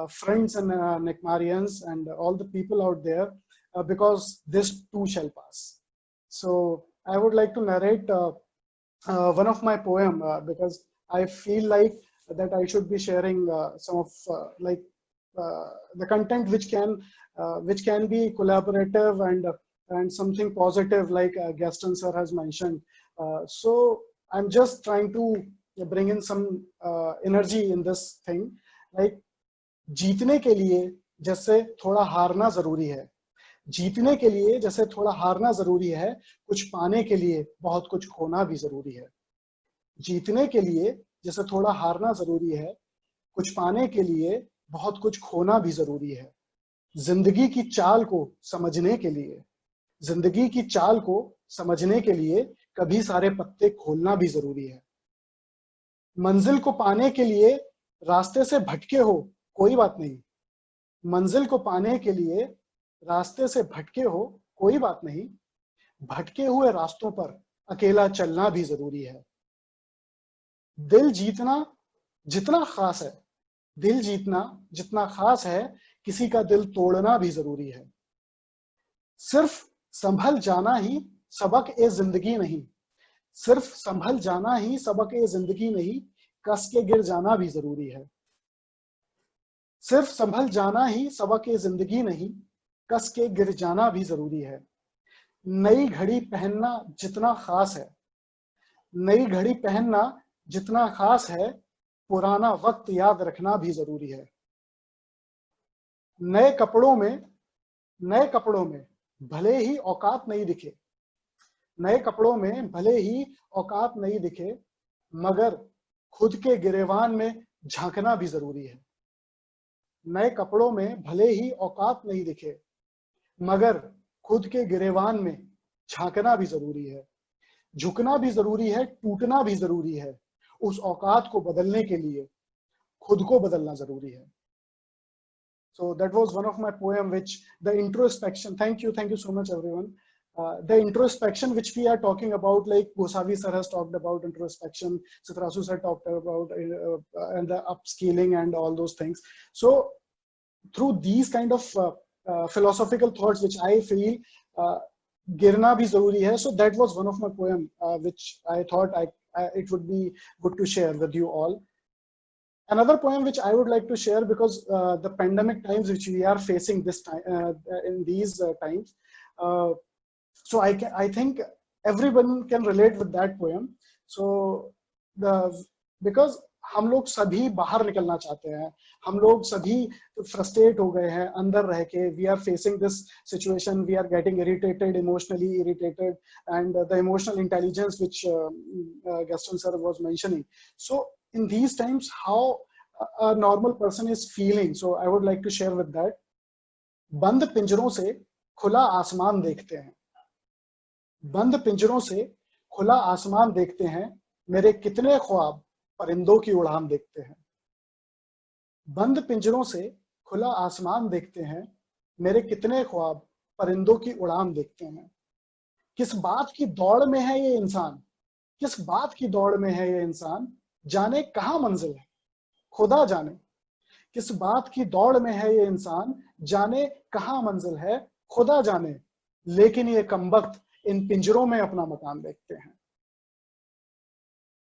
friends and NICMArians and all the people out there, because this too shall pass. So I would like to narrate one of my poem because I feel like that I should be sharing some of the content which can be collaborative and something positive, like Gaston sir has mentioned. So I'm just trying to bring in some energy in this thing. Like जीतने के लिए जैसे थोड़ा हारना जरूरी है, जीतने के लिए जैसे थोड़ा हारना जरूरी है, कुछ पाने के लिए बहुत कुछ खोना भी जरूरी है। जीतने के लिए जैसे थोड़ा हारना जरूरी है, कुछ पाने के लिए बहुत कुछ खोना भी जरूरी है। जिंदगी की चाल को समझने के लिए, जिंदगी की चाल को समझने के लिए कभी सारे पत्ते खोलना भी जरूरी है। मंजिल को पाने के लिए रास्ते से भटके हो कोई बात नहीं, मंजिल को पाने के लिए रास्ते से भटके हो कोई बात नहीं, भटके हुए रास्तों पर अकेला चलना भी जरूरी है। दिल जीतना जितना खास है, दिल जीतना जितना खास है, किसी का दिल तोड़ना भी जरूरी है। सिर्फ संभल जाना ही सबक ए जिंदगी नहीं, सिर्फ संभल जाना ही सबक ए जिंदगी नहीं, कस के गिर जाना भी जरूरी है। सिर्फ संभल जाना ही सबक ए जिंदगी नहीं, कस के गिर जाना भी जरूरी है। नई घड़ी पहनना जितना खास है, नई घड़ी पहनना जितना खास है, पुराना वक्त याद रखना भी जरूरी है। नए कपड़ों में भले ही औकात नहीं दिखे, नए कपड़ों में भले ही औकात नहीं दिखे, मगर खुद के गिरेबान में झांकना भी जरूरी है। नए कपड़ों में भले ही औकात नहीं दिखे, मगर खुद के गिरेबान में झांकना भी जरूरी है। झुकना भी जरूरी है, टूटना भी जरूरी है। उस औकात को बदलने के लिए खुद को बदलना जरूरी है। So that was one of my poem, which the introspection, thank you so much everyone. The introspection which we are talking about, like Gosavi sir has talked about introspection, Sitrasu sir talked about and the upscaling and all those things. So through these kind of philosophical thoughts, which I feel girna bhi zaruri hai. So that was one of my poem which I thought it would be good to share with you all. Another poem which I would like to share, because the pandemic times which we are facing this time, in these times, so I think everyone can relate with that poem. So because हम लोग सभी बाहर निकलना चाहते हैं, हम लोग सभी फ्रस्ट्रेट हो गए हैं अंदर रह के. We are facing this situation, we are getting irritated, emotionally irritated, and the emotional intelligence which Gaston sir was mentioning. So in these times, how a normal person is feeling, so I would like to share with that. बंद पिंजरों से खुला आसमान देखते हैं, बंद पिंजरों से खुला आसमान देखते हैं, मेरे कितने ख्वाब परिंदों की उड़ान देखते हैं. बंद पिंजरों से खुला आसमान देखते हैं, मेरे कितने ख्वाब परिंदों की उड़ान देखते हैं. किस बात की दौड़ में है ये इंसान, किस बात की दौड़ में है ये इंसान, जाने कहाँ मंजिल है खुदा जाने. किस बात की दौड़ में है ये इंसान, जाने कहाँ मंजिल है खुदा जाने. लेकिन ये कमबख्त इन पिंजरों में अपना मकान देखते हैं.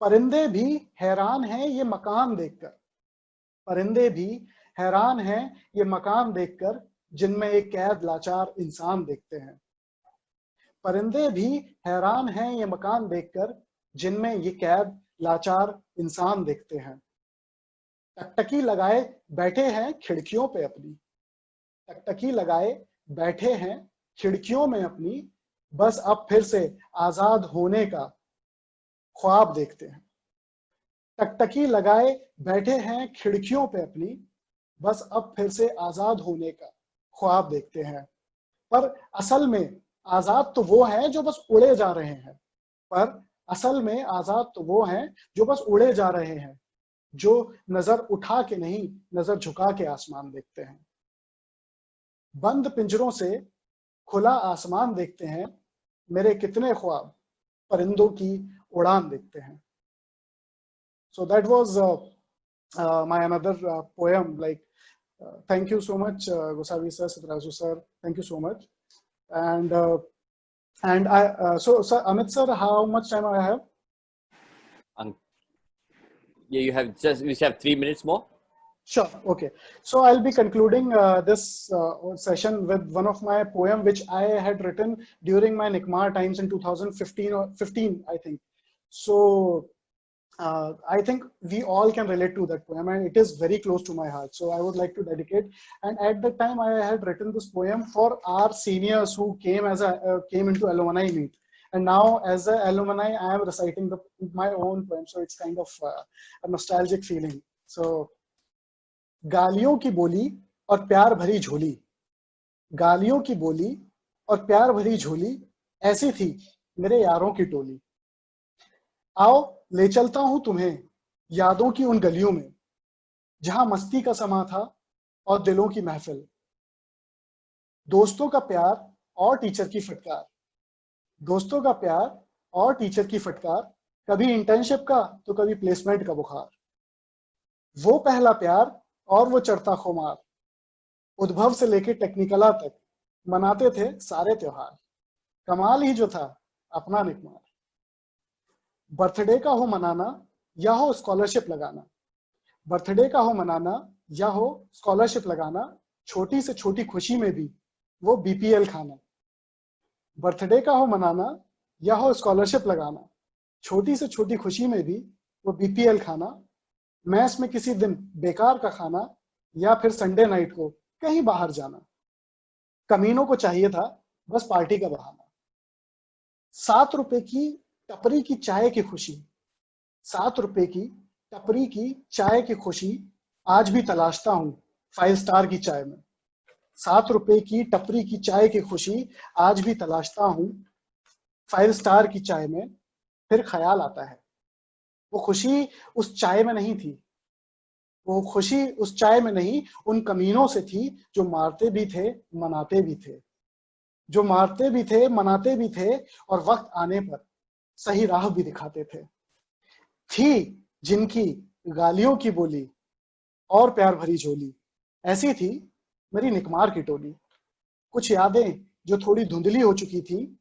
परिंदे भी हैरान हैं ये मकान देखकर, परिंदे भी हैरान हैं ये मकान देखकर, जिनमें एक कैद लाचार इंसान देखते हैं. परिंदे भी हैरान हैं ये मकान देखकर, जिनमें ये कैद लाचार इंसान देखते हैं. टकटकी लगाए बैठे हैं खिड़कियों पे अपनी, टकटकी लगाए बैठे हैं खिड़कियों में अपनी, बस अब फिर से आजाद होने का ख्वाब देखते हैं. टकटकी लगाए बैठे हैं खिड़कियों पे अपनी, बस अब फिर से आजाद होने का ख्वाब देखते हैं. पर असल में आजाद तो वो हैं जो बस उड़े जा रहे हैं, पर असल में आजाद तो वो हैं जो बस उड़े जा रहे हैं, जो नजर उठा के नहीं नजर झुका के आसमान देखते हैं. बंद पिंजरों से खुला आसमान देखते हैं, मेरे कितने ख्वाब परिंदों की उड़ान देखते हैं. So that was my another poem. Like, thank you so much, Gosavi sir, Sitaraju sir. Thank you so much. And so sir, Amit sir, how much time I have? Yeah, we have 3 minutes more. Sure. Okay. So I'll be concluding this session with one of my poem which I had written during my NICMAR times in 2015 or 15, I think. So I think we all can relate to that poem, and it is very close to my heart. So I would like to dedicate. And at that time, I had written this poem for our seniors who came came into alumni meet. And now, as an alumni, I am reciting my own poem. So it's kind of a nostalgic feeling. So, गालियों की बोली और प्यार भरी झोली, गालियों की बोली और प्यार भरी झोली, ऐसी थी मेरे यारों की टोली. आओ ले चलता हूं तुम्हें यादों की उन गलियों में, जहां मस्ती का समा था और दिलों की महफिल. दोस्तों का प्यार और टीचर की फटकार, दोस्तों का प्यार और टीचर की फटकार, कभी इंटर्नशिप का तो कभी प्लेसमेंट का बुखार. वो पहला प्यार और वो चढ़ता खुमार, उद्भव से लेके टेक्निकला तक मनाते थे सारे त्योहार. कमाल ही जो था अपना निकमार. बर्थडे का हो मनाना या हो स्कॉलरशिप लगाना, बर्थडे का हो मनाना या हो स्कॉलरशिप लगाना, छोटी से छोटी खुशी में भी वो बीपीएल खाना. बर्थडे का हो मनाना या हो स्कॉलरशिप लगाना, छोटी से छोटी खुशी में भी वो बीपीएल खाना. मैस में किसी दिन बेकार का खाना, या फिर संडे नाइट को कहीं बाहर जाना. कमीनों को चाहिए था बस पार्टी का बहाना. 7 रुपए की टपरी की चाय की खुशी, 7 रुपए की टपरी की चाय की खुशी, आज भी तलाशता हूं 5 स्टार की चाय में. 7 रुपए की टपरी की चाय की खुशी, आज भी तलाशता हूं 5 स्टार की चाय में. फिर ख्याल आता है वो खुशी उस चाय में नहीं थी, वो खुशी उस चाय में नहीं उन कमीनों से थी, जो मारते भी थे मनाते भी थे, जो मारते भी थे मनाते भी थे, और वक्त आने पर सही राह भी दिखाते थे. थी जिनकी गालियों की बोली और प्यार भरी झोली, ऐसी थी मेरी निकमार की टोली. कुछ यादें जो थोड़ी धुंधली हो चुकी थी,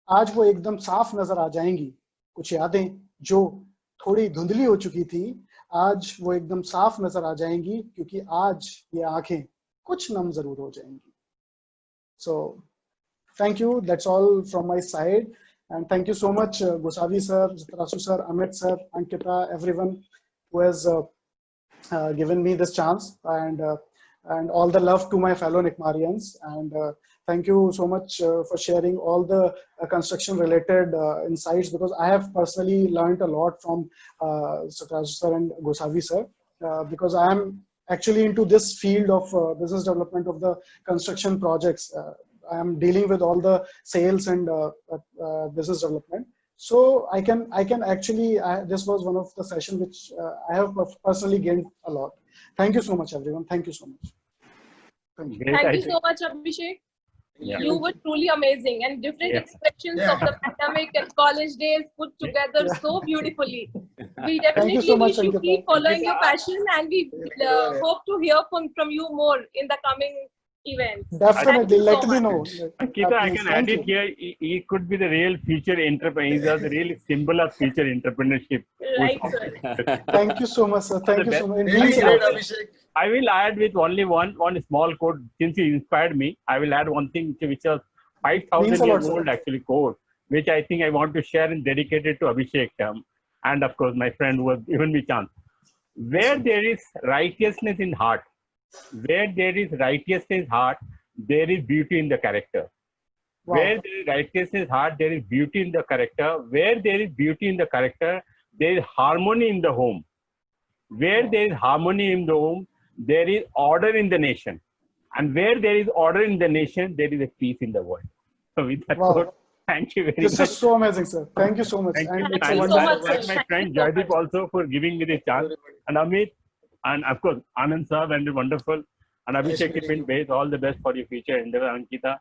आज वो एकदम साफ नजर आ जाएंगी. कुछ यादें जो थोड़ी धुंधली हो चुकी थी, आज वो एकदम साफ नजर आ जाएंगी, क्योंकि आज ये आंखें कुछ नम जरूर हो जाएंगी. So thank you. That's all from my side. And thank you so much, Gosavi sir, Jitrasu sir, Amit sir, Ankita, everyone who has given me this chance, and all the love to my fellow Nikmarians. And thank you so much for sharing all the construction related insights, because I have personally learned a lot from Jitrasu sir and Gosavi sir, because I am actually into this field of business development of the construction projects. I am dealing with all the sales and business development. So I can actually, this was one of the sessions which I have personally gained a lot. Thank you so much, everyone. Thank you so much. Thank you. Great, Thank I you think. so much, Abhishek. Yeah. You were truly amazing, and different Yeah. expressions of the pandemic and college days put together Yeah. so beautifully. We Thank definitely you so much, wish you Ankita. keep following your passion, and we Yeah. hope to hear from you more in the coming events. Definitely, Thank you let so me much. know. Ankita, I Please, can thank add it you. here. He could be the real future entrepreneur. He's the real symbol of future entrepreneurship. Right, sir. Thank you so much, sir. Thank you so much. It Really means a great, lot. Abhishek. I will add with only one small quote. Since he inspired me, I will add one thing which was 5,000 Means a lot, years sir. old actually quote, which I think I want to share and dedicate it to Abhishek, and of course my friend who has given me chance. Where there is righteousness in heart, where there is righteousness in heart, there is beauty in the character. Wow. Where there is righteousness in heart, there is beauty in the character. Where there is beauty in the character, there is harmony in the home. Where there is harmony in the home, there is order in the nation. And where there is order in the nation, there is a peace in the world. So with that Wow. quote, thank you very This much. is so amazing, sir. Thank you so much. Thank you. And it's a Thank you And so wonderful. much, sir. thank my Thank friend you so Jaideep much. also for giving me this chance. And Amit, and of course, Anand sir, and wonderful. And Abhishek, meeting you. base all the best for your future endeavor, Ankita,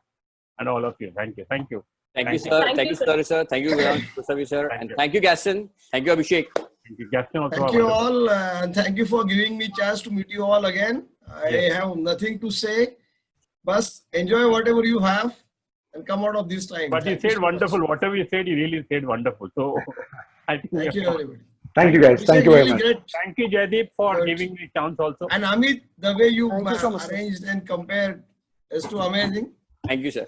and all of you. Thank you. Thank you. Thank you, Thank you. sir. Thank Thank you, you, sir. sir. Thank you, Gosavi sir. Thank And you. thank you, Gaston. Thank you, Abhishek. Thank you. Gaston also. Thank you wonderful. all, and thank you for giving me chance to meet you all again. I Yes. have nothing to say, but enjoy whatever you have and come out of this time. But you Thank you said so much. wonderful. Whatever you said, you really said wonderful. So I think Thank you, everybody. Thank you, guys. Thank Abhishek, you very really much. great. thank you, Jaideep, for Good. giving me chance also. And Amit, the way you Thank you so much, sir. arranged and compared is too amazing. Thank you, sir.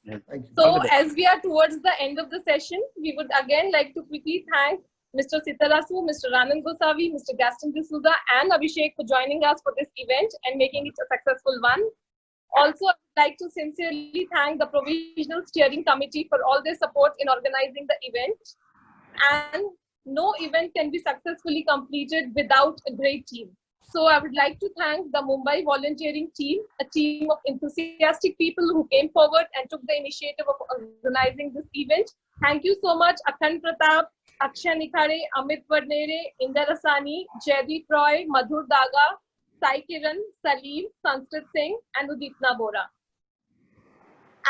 Thank you. So as we are towards the end of the session, we would again like to quickly thank Mr. Sitarasu, Mr. Anand Gosavi, Mr. Gaston D'Souza, and Abhishek for joining us for this event and making it a successful one. Also, I would like to sincerely thank the Provisional Steering Committee for all their support in organizing the event. And no event can be successfully completed without a great team. So I would like to thank the Mumbai volunteering team, a team of enthusiastic people who came forward and took the initiative of organizing this event. Thank you so much, Akhand Pratap, Akshay Nikhare, Amit Varnere, Inder Rasani, Jaideep Roy, Madhur Daga, Sai Kiran, Salim, Sanskrit Singh, and Udipna Bora.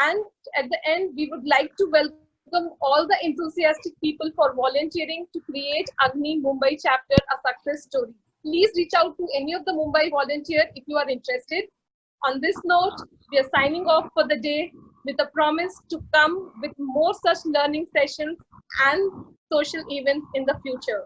And at the end, we would like to welcome all the enthusiastic people for volunteering to create Agni Mumbai chapter a success story. Please reach out to any of the Mumbai volunteer if you are interested. On this note, we are signing off for the day with a promise to come with more such learning sessions and social events in the future.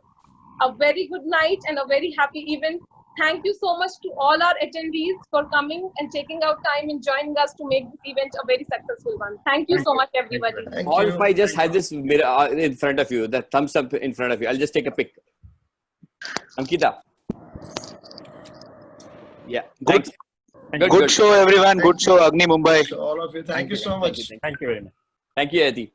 A very good night and a very happy event. Thank you so much to all our attendees for coming and taking out time and joining us to make this event a very successful one. Thank you so much, everybody. Thank All you. if I just had this mirror in front of you, the thumbs up in front of you. I'll just take a pic. Ankita. Yeah. Thanks. Good Good show, everyone. Good show, Agni Mumbai. So all of you, thank you so much. Thank you very much. Thank you, Eddie.